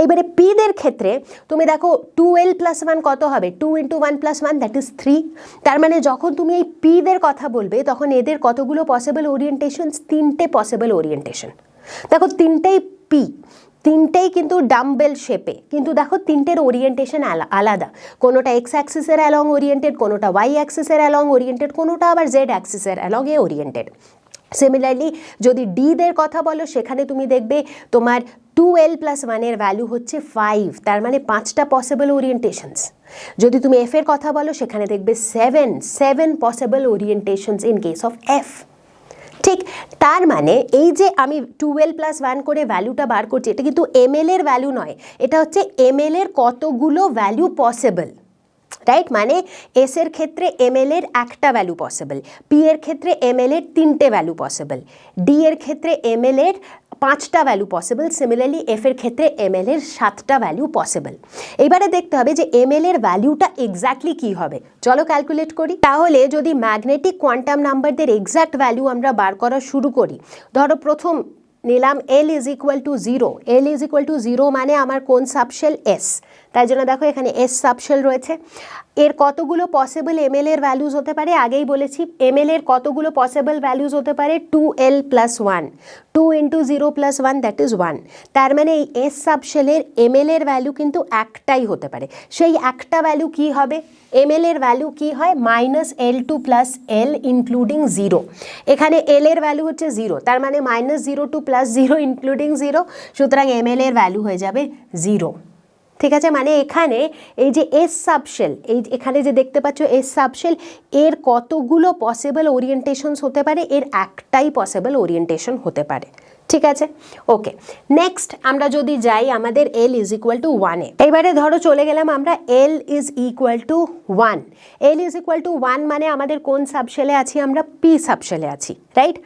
এবারে পিদের ক্ষেত্রে তুমি দেখো 2l + 1 কত হবে? 2 × 1 + 1 দ্যাট ইজ 3। তার মানে যখন তুমি এই পিদের কথা বলবে তখন এদের কতগুলো পসিবল ওরিয়েন্টেশন? 3টে পসিবল ওরিয়েন্টেশন। দেখো তিনটেই পি, তিনটেই কিন্তু ডাম্বেল শেপে, কিন্তু দেখো তিনটের ওরিয়েন্টেশন আলাদা। কোনোটা এক্স অ্যাক্সিসের অ্যালং ওরিয়েন্টেড, কোনোটা ওয়াই অ্যাক্সিসের অ্যালং ওরিয়েন্টেড, কোনোটা আবার জেড অ্যাক্সিসের অ্যালং এ ওরিয়েন্টেড। সিমিলারলি যদি ডিদের কথা বলো সেখানে তুমি দেখবে তোমার 2l + 1 এর ভ্যালু হচ্ছে 5, তার মানে 5টা পসিবল ওরিয়েন্টেশনস। যদি তুমি এফ এর কথা বলো সেখানে দেখবে 7 possible orientations in case of f, ঠিক? তার মানে এই যে আমি 2l + 1 করে ভ্যালুটা বার করছি এটা কিন্তু এমএল এর ভ্যালু নয়, এটা হচ্ছে এমএল এর কতগুলো ভ্যালু পসিবল, রাইট? মানে এস এর ক্ষেত্রে এমএল এর একটা ভ্যালু পসিবল, পি এর ক্ষেত্রে এমএল এর 3টে ভ্যালু পসিবল, ডি এর ক্ষেত্রে এমএল এর 5টা ভ্যালু পসিবল, সিমিলারলি এফ এর ক্ষেত্রে এমএল এর 7টা ভ্যালু পসিবল। এবারে দেখতে হবে যে এমএল এর ভ্যালুটা এক্স্যাক্টলি কি হবে। চলো ক্যালকুলেট করি। তাহলে যদি ম্যাগনেটিক কোয়ান্টাম নাম্বারদের এক্স্যাক্ট ভ্যালু আমরা বার করা শুরু করি, ধরো প্রথম নিলাম L is equal two 0। L is equal two 0 মানে আমার কোন সাবশেল S, তাই জন্য দেখো এখানে S সাবশেল রয়েছে। এর কতগুলো পসিবল এমএল এর ভ্যালুজ হতে পারে, আগেই বলেছি এমএল এর কতগুলো পসিবল ভ্যালুজ হতে পারে, 2L + 1, 2 × 0 + 1 দ্যাট ইজ 1। তার মানে এই S সাবশেলের এমএল এর ভ্যালু কিন্তু একটাই হতে পারে। সেই একটা ভ্যালু কি হবে, এমএল এর ভ্যালু কি হয়, -L2 + L ইনক্লুডিং 0। এখানে L এর ভ্যালু হচ্ছে 0, তার মানে -02 + 0 ইনক্লুডিং 0, সুতরাং এমএল এর ভ্যালু হয়ে যাবে 0। ঠিক আছে, মানে এখানে এই যে এস সাবশেল, এই এখানে যে দেখতে পাচ্ছ এস সাবশেল, এর কতগুলো পসিবল ওরিয়েন্টেশনস হতে পারে, এর একটাই পসিবল ওরিয়েন্টেশন হতে পারে। ঠিক আছে, ওকে। নেক্সট আমরা যদি যাই আমাদের L ইজ ইকুয়াল টু 1 এ, এবারে ধরো চলে গেলাম আমরা L is equal two 1। L is equal two 1 মানে আমাদের কোন সাবশেলে আছি, আমরা পি সাবশেলে আছি, রাইট।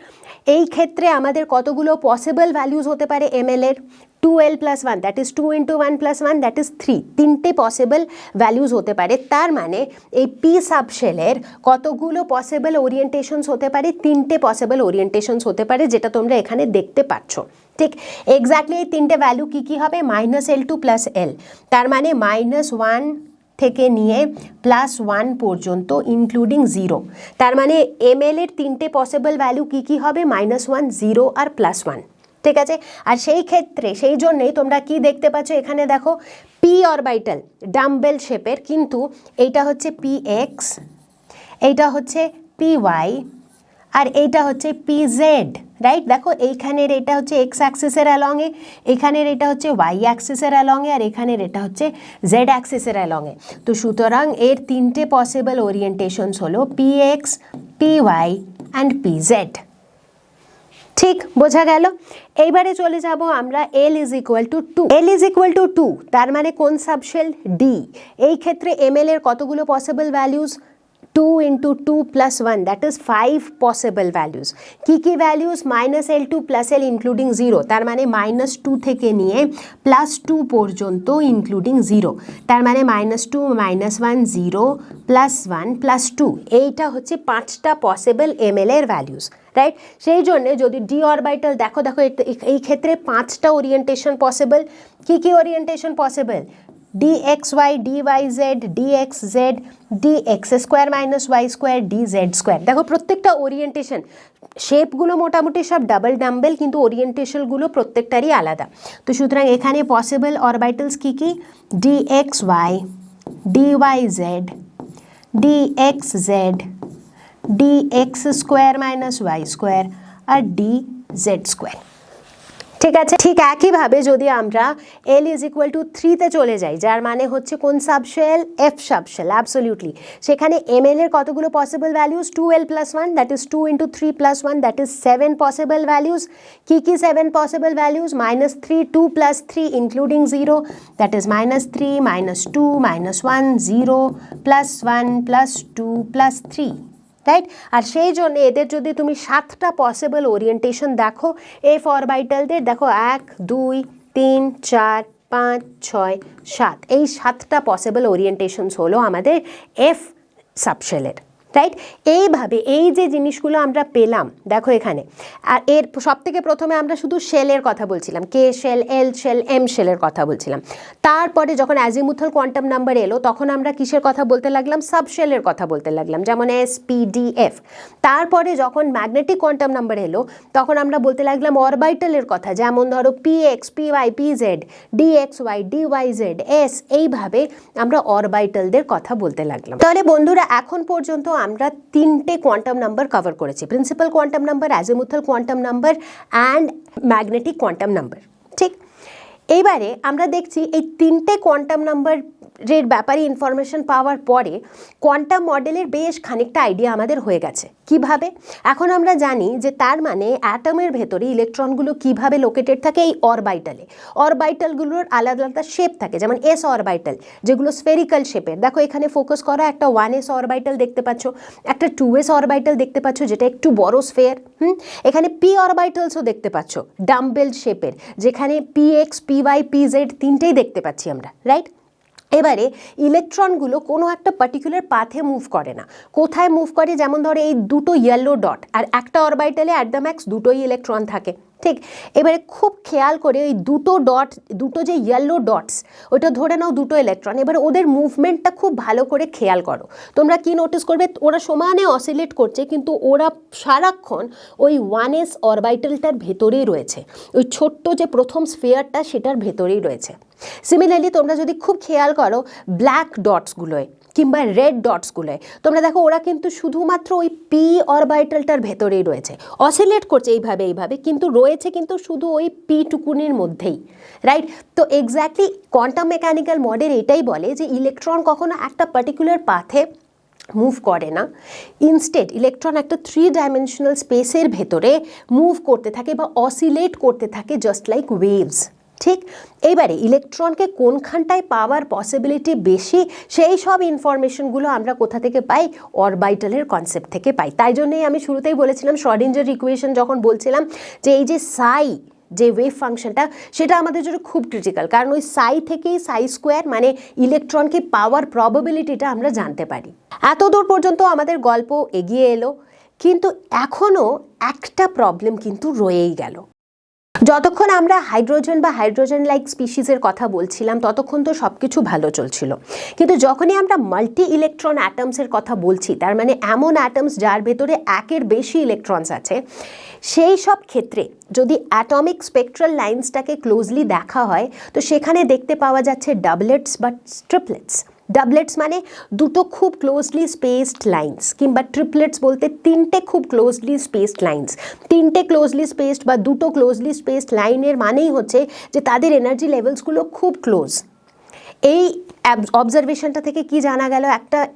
এই ক্ষেত্রে আমাদের কতগুলো পসিবল ভ্যালুজ হতে পারে এমএল এর, 2L + 1 that is 2 × 1 + 1 that is 3, তিনটে পসিবল ভ্যালুজ হতে পারে। তার মানে এই পি সাবশেলের কতগুলো পসিবল ওরিয়েন্টেশনস হতে পারে, তিনটে পসিবল ওরিয়েন্টেশনস হতে পারে, যেটা তোমরা এখানে দেখতে পাচ্ছ। ঠিক এক্স্যাক্টলি এই তিনটে ভ্যালু কি কি হবে, -L2 + L, তার মানে -1 থেকে নিয়ে +1 পর্যন্ত ইনক্লুডিং 0। তার মানে এমএল এর তিনটে পসিবল ভ্যালু কি কি হবে, -1, 0 আর +1। ঠিক আছে, আর সেই ক্ষেত্রে সেই জন্যেই তোমরা কি দেখতে পাচ্ছ, এখানে দেখো পি অরবিটাল ডাম্বেল শেপের, কিন্তু এইটা হচ্ছে PX, এইটা হচ্ছে PY, আর এইটা হচ্ছে PZ, রাইট। দেখো এইখানের এটা হচ্ছে এক্স অ্যাক্সিসের অ্যালংয়ে, এখানের এটা হচ্ছে ওয়াই অ্যাক্সিসের অ্যালংয়ে, আর এখানের এটা হচ্ছে জেড অ্যাক্সিসের অ্যালংয়ে। তো সুতরাং এর তিনটে পসিবল ওরিয়েন্টেশনস হলো PX, PY অ্যান্ড PZ। ঠিক বোঝা গেল। এইবারে চলে যাব আমরা L is equal two 2। L is equal two 2 তার মানে কোন সাবশেল, D। এই ক্ষেত্রে এমএল এর কতগুলো possible values, 2 × 2 + 1 that is 5 possible values. কি কি ভ্যালুজ, -L2 + L ইনক্লুডিং 0, তার মানে -2 থেকে নিয়ে +2 পর্যন্ত ইনক্লুডিং 0, তার মানে -2, -1, 0, +1, +2, এইটা হচ্ছে 5টা পসিবল এমএল এর ভ্যালুজ, রাইট। সেই জন্য যদি ডি অরবিটাল দেখো এই ক্ষেত্রে 5টা ওরিয়েন্টেশন পসিবল। কি কি orientation possible, dxy, dyz, dxz, dx² - y² dz²। দেখো প্রত্যেকটা ওরিয়েন্টেশন, শেপগুলো মোটামুটি সব ডাবল ডাম্বেল, কিন্তু ওরিয়েন্টেশনগুলো প্রত্যেকটারই আলাদা। তো সুতরাং এখানে পসিবল অরবিটালস কি কি, dxy, dyz, dxz, dx² - y² আর dz²। ঠিক আছে, ঠিক একইভাবে যদি আমরা L ইজ ইকুয়াল টু 3 তে চলে যাই, যার মানে হচ্ছে কোন সাবশেল, F সাবশেল, অ্যাবসলিউটলি। সেখানে এমএল এর কতগুলো possible values, 2L + 1 that is 2 × 3 + 1 that is 7 possible values. কি কি 7 possible values, -3, 2 + 3 including 0 that is -3, -2, -1, 0, +1, +2, +3, right. আর সেই জন্য এদের যদি তুমি 7টা পসিবল ওরিয়েন্টেশন দেখো এফ অরবিটালদের, দেখো 1, 2, 3, 4, 5, 6, 7, এই 7টা পসিবল ওরিয়েন্টেশনস হলো আমাদের এফ সাবশেলের, রাইট। এইভাবে এই যে জিনিসগুলো আমরা পেলাম দেখো এখানে, আর এর সব থেকে প্রথমে আমরা শুধু শেলের কথা বলছিলাম, কে শেল, এল শেল, এম শেলের কথা বলছিলাম। তারপরে যখন অ্যাজিমুথাল কোয়ান্টাম নাম্বার এলো তখন আমরা কিসের কথা বলতে লাগলাম, সাবশেলের কথা বলতে লাগলাম, যেমন S, P, D, F। তারপরে যখন ম্যাগনেটিক কোয়ান্টাম নাম্বার এলো তখন আমরা বলতে লাগলাম অরবিটালের কথা, যেমন ধরো PX, PY, PZ, DXY, DYZ, S, এইভাবে আমরা অরবিটালদের কথা বলতে লাগলাম। তাহলে বন্ধুরা এখন পর্যন্ত আমরা 3টে কোয়ান্টাম নাম্বার কভার করেছি, principal quantum number, azimuthal quantum number and magnetic quantum number. ঠিক, এইবারে আমরা দেখছি এই 3টে কোয়ান্টাম নাম্বার এর ব্যাপারে ইনফরমেশন পাওয়ার পরে কোয়ান্টাম মডেলের বেশ খানিকটা আইডিয়া আমাদের হয়ে গেছে। কিভাবে? এখন আমরা জানি যে তার মানে অ্যাটমের ভেতরে ইলেকট্রনগুলো কিভাবে লোকেটেড থাকে এই অরবাইটালে। অরবাইটালগুলোর আলাদা আলাদা শেপ থাকে, যেমন এস অরবাইটাল যেগুলো স্ফেরিক্যাল শেপের। দেখো এখানে ফোকাস করা একটা 1s অরবাইটাল দেখতে পাচ্ছ, একটা 2s অরবাইটাল দেখতে পাচ্ছ যেটা একটু বড় স্ফেয়ার। এখানে পি অরবাইটালসও দেখতে পাচ্ছ ডাম্বেল শেপের, যেখানে পিএক্স পিওয়াই পিজেড তিনটেই দেখতে পাচ্ছি আমরা, রাইট? এবারে ইলেকট্রনগুলো কোনো একটা পার্টিকুলার পাথে মুভ করে না। কোথায় মুভ করে? যেমন ধরো এই দুটো ইয়েলো ডট, আর একটা অরবাইটালে অ্যাট দ্য ম্যাক্স দুটোই ইলেকট্রন থাকে, ঠিক? এবারে খুব খেয়াল করে ওই দুটো যে ইয়েলো ডটস, ওটা ধরে নাও দুটো ইলেকট্রন। এবারে ওদের মুভমেন্টটা খুব ভালো করে খেয়াল করো। তোমরা কি নোটিস করবে? ওরা সমানে অসিলেট করছে, কিন্তু ওরা সারাক্ষণ ওই 1s অরবাইটালটার ভেতরেই রয়েছে, ওই ছোট্ট যে প্রথম স্ফিয়ারটা সেটার ভেতরেই রয়েছে। সিমিলারলি তোমরা যদি খুব খেয়াল করো ব্ল্যাক ডটসগুলোয় কিংবা রেড ডটসগুলোয়, তোমরা দেখো ওরা কিন্তু শুধুমাত্র ওই পি অরবাইটালটার ভেতরেই রয়েছে, অসিলেট করছে এইভাবে, কিন্তু রয়েছে কিন্তু শুধু ওই পি টুকুনির মধ্যেই, রাইট? তো এক্স্যাক্টলি কোয়ান্টাম মেকানিক্যাল মডেল এটাই বলে যে ইলেকট্রন কখনো একটা পার্টিকুলার পাথে মুভ করে না, ইনস্টেড ইলেকট্রন একটা 3 ডাইমেনশনাল স্পেসের ভেতরে মুভ করতে থাকে বা অসিলেট করতে থাকে, জাস্ট লাইক ওয়েভস, ঠিক? এইবারে ইলেকট্রনকে কোনখানটায় পাওয়ার পসিবিলিটি বেশি, সেই সব ইনফরমেশনগুলো আমরা কোথা থেকে পাই? অরবাইটালের কনসেপ্ট থেকে পাই। তাই জন্যই আমি শুরুতেই বলেছিলাম, শ্রডিঞ্জার ইকুয়েশন যখন বলছিলাম যে এই যে সাই যে ওয়েভ ফাংশনটা, সেটা আমাদের জন্য খুব ক্রিটিক্যাল, কারণ ওই সাই থেকেই সাই স্কোয়ার মানে ইলেকট্রনকে পাওয়ার প্রবাবিলিটিটা আমরা জানতে পারি। এতদূর পর্যন্ত আমাদের গল্প এগিয়ে এলো, কিন্তু এখনও একটা প্রবলেম কিন্তু রয়েই গেল। যতক্ষণ আমরা হাইড্রোজেন বা হাইড্রোজেন লাইক স্পিসিসের কথা বলছিলাম ততক্ষণ তো সব কিছু ভালো চলছিল, কিন্তু যখনই আমরা মাল্টি ইলেকট্রন অ্যাটমসের কথা বলছি, তার মানে এমন অ্যাটমস যার ভেতরে একের বেশি ইলেকট্রনস আছে, সেই সব ক্ষেত্রে যদি অ্যাটমিক স্পেকট্রাল লাইন্সটাকে ক্লোজলি দেখা হয়, তো সেখানে দেখতে পাওয়া যাচ্ছে ডাবলেটস বা ট্রিপলেটস। ডাবলেটস মানে দুটো খুব ক্লোজলি স্পেসড লাইন্স, কিংবা ট্রিপলেটস বলতে তিনটে খুব ক্লোজলি স্পেসড লাইন্স। তিনটে ক্লোজলি স্পেসড বা দুটো ক্লোজলি স্পেসড লাইনের মানেই হচ্ছে যে তাদের এনার্জি লেভেলসগুলো খুব ক্লোজ। এই অবজারভেশনটা থেকে কি জানা গেল?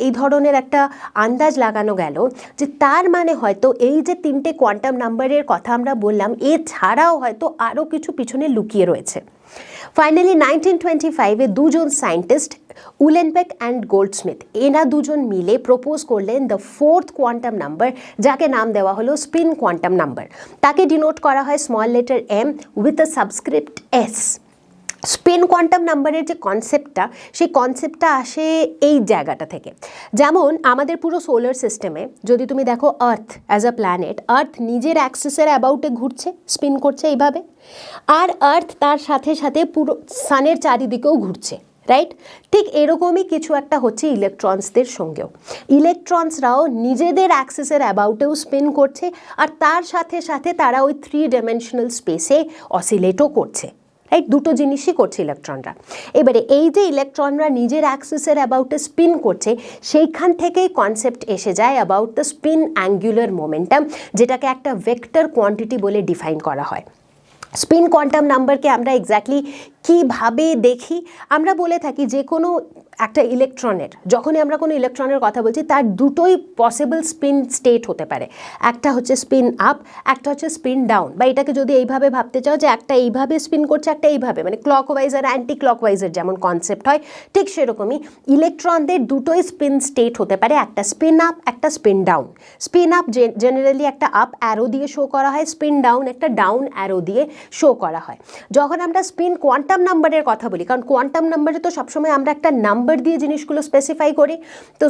এই ধরনের একটা আন্দাজ লাগানো গেল যে তার মানে হয়তো এই যে তিনটে কোয়ান্টাম নাম্বারের কথা আমরা বললাম, এছাড়াও হয়তো আরও কিছু পিছনে লুকিয়ে রয়েছে। ফাইনালি 1925-এ দুজন সায়েন্টিস্ট উলেনবেক অ্যান্ড গোল্ডস্মিথ, এরা দুজন মিলে প্রপোজ করলেন দ্য 4th কোয়ান্টাম নাম্বার, যাকে নাম দেওয়া হলো স্পিন কোয়ান্টাম নাম্বার। তাকে ডিনোট করা হয় small letter m with a subscript s। Spin quantum নাম্বারের যে কনসেপ্টটা, সেই কনসেপ্টটা আসে এই জায়গাটা থেকে। যেমন আমাদের পুরো সোলার সিস্টেমে যদি তুমি দেখো, আর্থ অ্যাজ আ প্ল্যানেট, আর্থ নিজের অ্যাক্সিসের অ্যাবাউটে ঘুরছে, স্পিন করছে এইভাবে, আর আর্থ তার সাথে সাথে পুরো সানের চারিদিকেও ঘুরছে, রাইট? ঠিক এরকমই কিছু একটা হচ্ছে ইলেকট্রনসদের সঙ্গেও। ইলেকট্রনসরাও নিজেদের অ্যাক্সিসের অ্যাবাউটেও স্পিন করছে, আর তার সাথে সাথে তারা ওই 3 ডাইমেনশনাল স্পেসে অসিলেটও করছে, রাইট? দুটো জিনিসই করছে ইলেকট্রনরা। এবারে এই যে ইলেকট্রনরা নিজের অ্যাক্সিসের অ্যাবাউটে স্পিন করছে, সেইখান থেকেই কনসেপ্ট এসে যায় about the spin angular momentum, যেটাকে একটা ভেক্টর কোয়ান্টিটি বলে ডিফাইন করা হয়। স্পিন কোয়ান্টাম নাম্বারকে আমরা এক্স্যাক্টলি কীভাবে দেখি? আমরা বলে থাকি যে কোনো একটা ইলেকট্রনের, যখনই আমরা কোনো ইলেকট্রনের কথা বলছি, তার দুটোই পসিবল স্পিন স্টেট হতে পারে। একটা হচ্ছে স্পিন আপ, একটা হচ্ছে স্পিন ডাউন। বা এটাকে যদি এইভাবে ভাবতে চাও যে একটা এইভাবে স্পিন করছে, একটা এইভাবে, মানে ক্লকওয়াইজ আর অ্যান্টি ক্লকওয়াইজের যেমন কনসেপ্ট হয়, ঠিক সেরকমই ইলেকট্রনদের দুটোই স্পিন স্টেট হতে পারে, একটা স্পিন আপ, একটা spin down. Spin up generally একটা আপ অ্যারো দিয়ে শো করা হয়, স্পিন ডাউন একটা ডাউন অ্যারো দিয়ে শো করা হয়। যখন আমরা স্পিন কোয়ান্টাম নাম্বারের কথা বলি, কারণ কোয়ান্টাম নাম্বারে তো সবসময় আমরা একটা নাম্বার দিয়ে জিনিসগুলো স্পেসিফাই করি, তো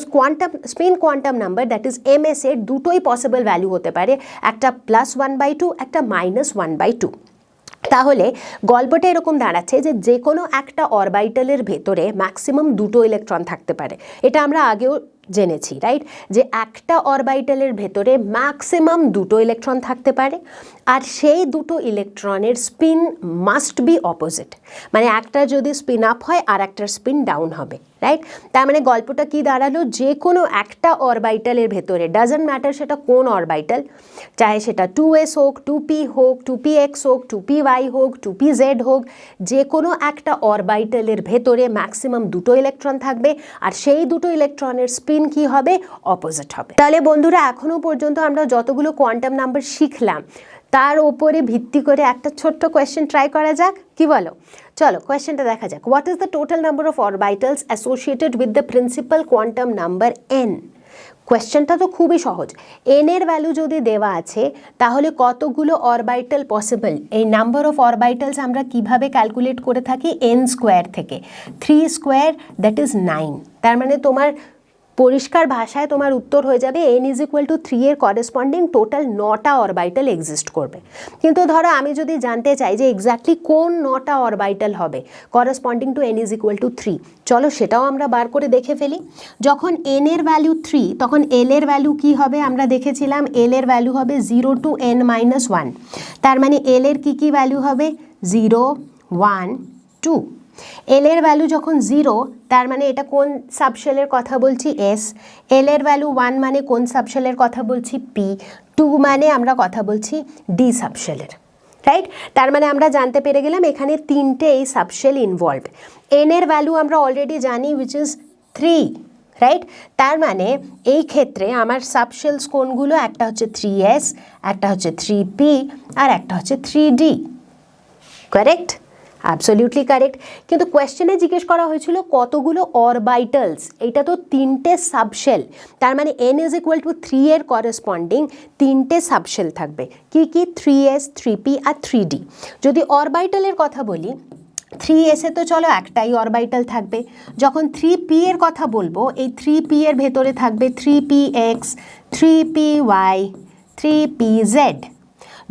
spin quantum number that is ms এর দুটোই পসিবল ভ্যালু হতে পারে, একটা +1/2, একটা -1/2। তাহলে গল্পটা এরকম দাঁড়াচ্ছে যে কোনো একটা অরবাইটালের ভেতরে ম্যাক্সিমাম দুটো ইলেকট্রন থাকতে পারে। এটা আমরা আগেও জেনেছি, রাইট, যে একটা অরবাইটালের ভেতরে ম্যাক্সিমাম দুটো ইলেকট্রন থাকতে পারে, আর সেই দুটো ইলেকট্রনের স্পিন মাস্ট বি অপোজিট, মানে একটা যদি স্পিন আপ হয় আর একটার স্পিন ডাউন হবে, রাইট। তার মানে গল্পটা কি দাঁড়ালো, যে কোনো একটা অরবাইটালের ভেতরে, ডাজন্ট ম্যাটার সেটা কোন অরবাইটাল, চাহে সেটা 2s হোক, 2p হোক, 2px হোক, 2py হোক, 2pz হোক, যে কোনো একটা অরবাইটালের ভেতরে ম্যাক্সিমাম দুটো ইলেকট্রন থাকবে, আর সেই দুটো ইলেকট্রনের স্পিন কি হবে, অপোজিট হবে। তাহলে বন্ধুরা এখনো পর্যন্ত আমরা যতগুলো কোয়ান্টাম নাম্বার শিখলাম তার ওপরে ভিত্তি করে একটা ছোট্ট কোয়েশ্চেন ট্রাই করা যাক, কি বলো? চলো কোয়েশ্চেনটা দেখা যাক। What is the total number of orbitals associated with the principal quantum number n? কোয়েশ্চেনটা তো খুবই সহজ। n এর ভ্যালু যদি দেওয়া আছে তাহলে কতগুলো অরবাইটাল পসিবল, এই নাম্বার অফ অরবাইটালস আমরা কিভাবে ক্যালকুলেট করে থাকি, n স্কোয়ার থেকে, 3 স্কোয়ার দ্যাট ইজ 9। তার মানে তোমার পরিষ্কার ভাষায় তোমার উত্তর হয়ে যাবে n ইজ ইকুয়াল টু 3 এর করেসপন্ডিং টোটাল 9টা অরবাইটাল এক্সিস্ট করবে। কিন্তু ধরো আমি যদি জানতে চাই যে এক্স্যাক্টলি কোন 9টা অরবাইটাল হবে corresponding to n is equal to 3, চলো সেটাও আমরা বার করে দেখে ফেলি। যখন n এর ভ্যালু 3 তখন l এর ভ্যালু কি হবে, আমরা দেখেছিলাম l এর ভ্যালু হবে 0 টু n মাইনাস 1। তার মানে l এর কি ভ্যালু হবে, 0 1 2। এল এর ভ্যালু যখন 0 তার মানে এটা কোন সাবশেলের কথা বলছি, এস। এল এর ভ্যালু 1 মানে কোন সাবশেলের কথা বলছি, পি। 2 মানে আমরা কথা বলছি ডি সাবশেলের, রাইট। তার মানে আমরা জানতে পেরে গেলাম এখানে তিনটে এই সাবশেল ইনভলভ। এন এর ভ্যালু আমরা অলরেডি জানি উইচ ইজ 3, রাইট। তার মানে এই ক্ষেত্রে আমার সাবশেলস কোনগুলো, একটা হচ্ছে 3s, একটা হচ্ছে 3p, আর একটা হচ্ছে 3d। Correct, absolutely correct. কিন্তু কোয়েশ্চেনে জিজ্ঞেস করা হয়েছিল কতগুলো অরবাইটালস, এটা তো তিনটে সাবশেল, তার মানে n ইজ ইকুয়াল টু 3 এর করেসপন্ডিং তিনটে সাবশেল থাকবে, কি কি, 3s 3p আর 3d। যদি অরবাইটালের কথা বলি 3s এ তো চলো একটাই অরবাইটাল থাকবে, যখন 3p এর কথা বলবো এই 3p এর ভেতরে থাকবে 3px 3py 3pz।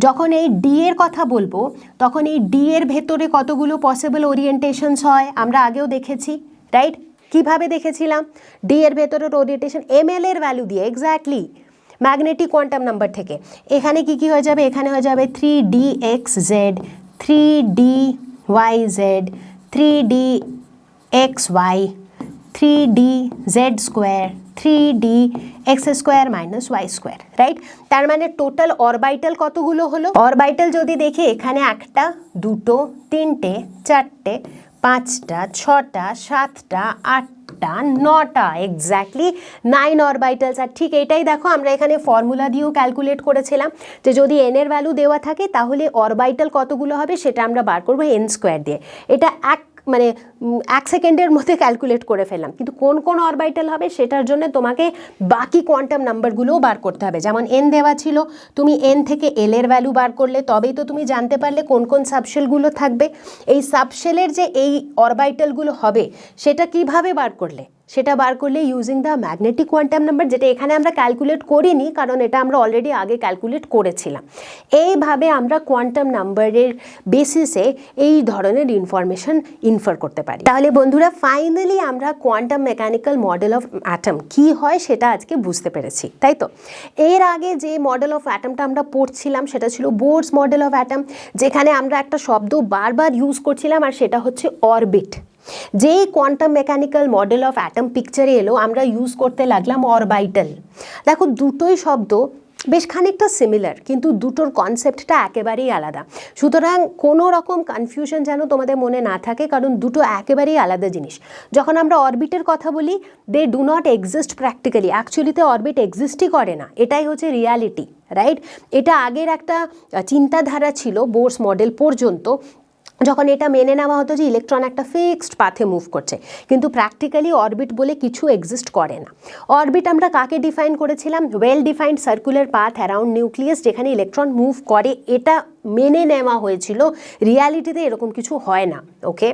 যখন এই ডি এর কথা বলবো তখন এই ডি এর ভেতরে কতগুলো পসিবল ওরিয়েন্টেশনস হয় আমরা আগেও দেখেছি, রাইট। কিভাবে দেখেছিলাম, ডি এর ভেতরের ওরিয়েন্টেশন ml এর ভ্যালু দিয়ে, এক্স্যাক্টলি ম্যাগনেটিক কোয়ান্টাম নাম্বার থেকে। এখানে কি হয়ে যাবে, এখানে হয়ে যাবে 3dxz 3dyz 3dxy 3dz square 3d x square minus y square, right. তার মানে টোটাল অরবাইটাল কতগুলো হলো, অরবাইটাল যদি দেখি এখানে একটা, দুটো, তিনটে, চারটে, পাঁচটা, ছটা, সাতটা, আটটা, 9টা, এক্স্যাক্টলি 9 অরবাইটালস। আর ঠিক এটাই দেখো আমরা এখানে ফর্মুলা দিয়েও ক্যালকুলেট করেছিলাম যে যদি n এর ভ্যালু দেওয়া থাকে তাহলে অরবাইটাল কতগুলো হবে সেটা আমরা বার করবো n স্কোয়ার দিয়ে। এটা মানে 1 সেকেন্ডের মধ্যে ক্যালকুলেট করে ফেললাম, কিন্তু কোন কোন অরবাইটাল হবে সেটার জন্য তোমাকে বাকি কোয়ান্টাম নাম্বারগুলোও বার করতে হবে। যেমন n দেওয়া ছিল, তুমি n থেকে l এর ভ্যালু বার করলে তবেই তো তুমি জানতে পারলে কোন কোন সাবশেলগুলো থাকবে। এই সাবশেলের যে এই অরবাইটালগুলো হবে সেটা কিভাবে বার করলে, সেটা বার করলে using the magnetic quantum number, যেটা এখানে আমরা ক্যালকুলেট করিনি কারণ এটা আমরা অলরেডি আগে ক্যালকুলেট করেছিলাম। এইভাবে আমরা কোয়ান্টাম নাম্বারের বেসিসে এই ধরনের ইনফরমেশন ইনফার করতে পারি। তাহলে বন্ধুরা ফাইনালি আমরা quantum mechanical model of atom কি হয় সেটা আজকে বুঝতে পেরেছি, তাই তো। এর আগে যে মডেল অফ অ্যাটমটা আমরা পড়ছিলাম সেটা ছিল বোরস মডেল অফ অ্যাটম, যেখানে আমরা একটা শব্দ বারবার ইউজ করছিলাম আর সেটা হচ্ছে অরবিট। যেই quantum mechanical model of atom পিকচারে এলো আমরা ইউজ করতে লাগলাম অরবাইটাল। দেখো দুটোই শব্দ বেশ খানিকটা সিমিলার, কিন্তু দুটোর কনসেপ্টটা একেবারেই আলাদা। সুতরাং কোনো রকম কনফিউশন যেন তোমাদের মনে না থাকে, কারণ দুটো একেবারেই আলাদা জিনিস। যখন আমরা অরবিটের কথা বলি they do not exist practically, অ্যাকচুয়ালিতে অরবিট এক্সিস্টই করে না, এটাই হচ্ছে রিয়ালিটি, রাইট। এটা আগের একটা চিন্তাধারা ছিল বোরস মডেল পর্যন্ত, যখন এটা মেনে নেওয়া হতো যে ইলেকট্রন একটা ফিক্সড পাথে মুভ করছে, কিন্তু প্র্যাকটিক্যালি অরবিট বলে কিছু এক্সিস্ট করে না। অরবিট আমরা কাকে ডিফাইন করেছিলাম, well defined circular path around nucleus যেখানে ইলেকট্রন মুভ করে, এটা মেনে নেওয়া হয়েছিল। রিয়ালিটিতে এরকম কিছু হয় না, okay.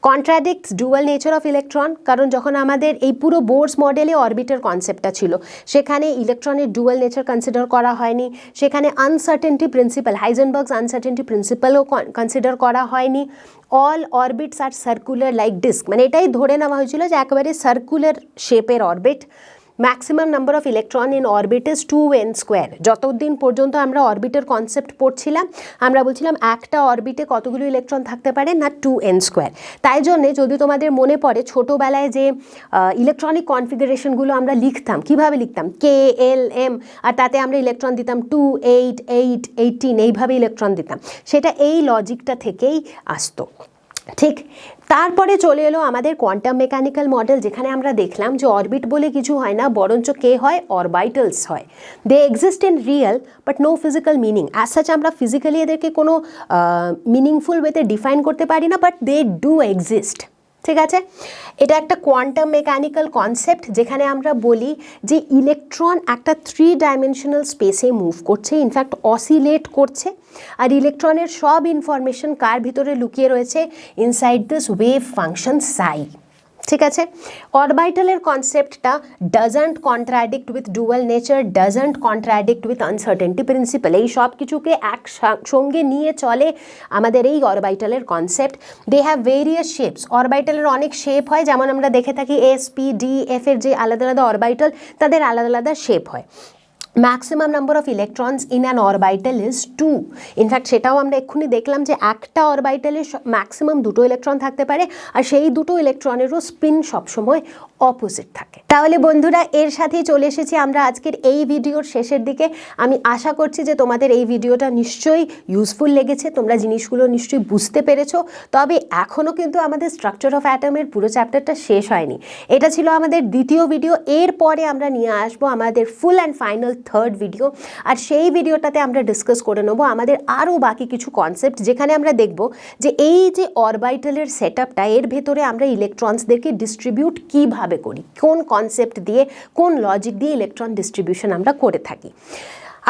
Contradicts dual nature of electron, কারণ যখন আমাদের এই পুরো বোরস মডেলে অরবিটের কনসেপ্টটা ছিল সেখানে ইলেকট্রনের ডুয়াল নেচার কনসিডার করা হয়নি, সেখানে আনসার্টেনটি প্রিন্সিপাল, হাইজেনবার্গস আনসার্টেনটি প্রিন্সিপালও কনসিডার করা হয়নি। অল অরবিটস আর সার্কুলার লাইক ডিস্ক, মানে এটাই ধরে নেওয়া হয়েছিল যে একেবারে সার্কুলার শেপের orbit. Maximum number of electron in orbit is 2n square. যতদিন পর্যন্ত আমরা অরবিটের কনসেপ্ট পড়ছিলাম আমরা বলছিলাম একটা অরবিটে কতগুলো ইলেকট্রন থাকতে পারে না 2n স্কোয়ার। তাই জন্যে যদি তোমাদের মনে পড়ে ছোটোবেলায় যে ইলেকট্রনিক কনফিগারেশনগুলো আমরা লিখতাম, কিভাবে লিখতাম কে এল এম, আর তাতে আমরা ইলেকট্রন দিতাম 2 8 8 18, এইভাবে ইলেকট্রন দিতাম, সেটা এই লজিকটা থেকেই আসতো। ঠিক, তারপরে চলে এলো আমাদের কোয়ান্টাম মেকানিক্যাল মডেল, যেখানে আমরা দেখলাম যে অরবিট বলে কিছু হয় না, বরঞ্চ কে হয়, অরবাইটালস হয়। They exist in real but no physical meaning. As such আমরা ফিজিক্যালি এদেরকে কোনো মিনিংফুল ওয়েতে ডিফাইন করতে পারি না, বাট দে ডু এক্সিস্ট। ঠিক আছে, এটা একটা কোয়ান্টাম মেকানিক্যাল কনসেপ্ট, যেখানে আমরা বলি যে ইলেকট্রন একটা 3 ডাইমেনশনাল স্পেসে মুভ করছে, ইনফ্যাক্ট অসিলেট করছে, আর ইলেকট্রনের সব ইনফরমেশন কার ভিতরে লুকিয়ে রয়েছে, ইনসাইড দিস ওয়েভ ফাংশন সাই। ঠিক আছে, অরবাইটালের কনসেপ্টটা doesn't contradict with dual nature, doesn't contradict with uncertainty principle. এই সব কিছুকে একসঙ্গে নিয়ে চলে আমাদের এই অরবাইটালের concept. They have various shapes. অরবাইটালের অনেক শেপ হয়, যেমন আমরা দেখে থাকি এস পি ডি এফ এর যে আলাদা আলাদা অরবাইটাল, তাদের আলাদা আলাদা শেপ হয়। Maximum number of electrons in an orbital is 2। In fact সেটাও আমরা এক্ষুনি দেখলাম যে একটা অরবাইটালে ম্যাক্সিমাম 2টো ইলেকট্রন থাকতে পারে, আর সেই 2টো ইলেকট্রনেরও স্পিন সবসময় অপোজিট থাকে। তাহলে বন্ধুরা, এর সাথেই চলে এসেছি আমরা আজকের এই ভিডিওর শেষের দিকে। আমি আশা করছি যে তোমাদের এই ভিডিওটা নিশ্চয়ই ইউজফুল লেগেছে, তোমরা জিনিসগুলো নিশ্চয়ই বুঝতে পেরেছো। তবে এখনও কিন্তু আমাদের স্ট্রাকচার অফ অ্যাটমের পুরো চ্যাপ্টারটা শেষ হয়নি। এটা ছিল আমাদের দ্বিতীয় ভিডিও। এরপরে আমরা নিয়ে আসবো আমাদের full and final third video, আর সেই ভিডিওটাতে আমরা ডিসকাস করে নেবো আমাদের আরও বাকি কিছু কনসেপ্ট, যেখানে আমরা দেখব যে এই যে অরবাইটালের সেট আপটা, এর ভেতরে আমরা ইলেকট্রনসদেরকে ডিস্ট্রিবিউট কীভাবে করি, কোন কনসেপ্ট দিয়ে, কোন লজিক দিয়ে ইলেকট্রন ডিস্ট্রিবিউশন আমরা করে থাকি।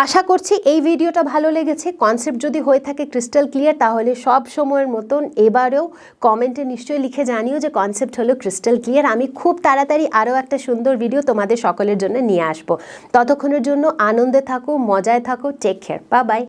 আশা করছি এই ভিডিওটা ভালো লেগেছে। কনসেপ্ট যদি হয়ে থাকে ক্রিস্টাল ক্লিয়ার, তাহলে সব সময়ের মতন এবারেও কমেন্টে নিশ্চয়ই লিখে জানিও যে কনসেপ্ট হলো ক্রিস্টাল ক্লিয়ার। আমি খুব তাড়াতাড়ি আরও একটা সুন্দর ভিডিও তোমাদের সকলের জন্য নিয়ে আসবো। ততক্ষণের জন্য আনন্দে থাকো, মজায় থাকো, টেক কেয়ার, বাই বাই।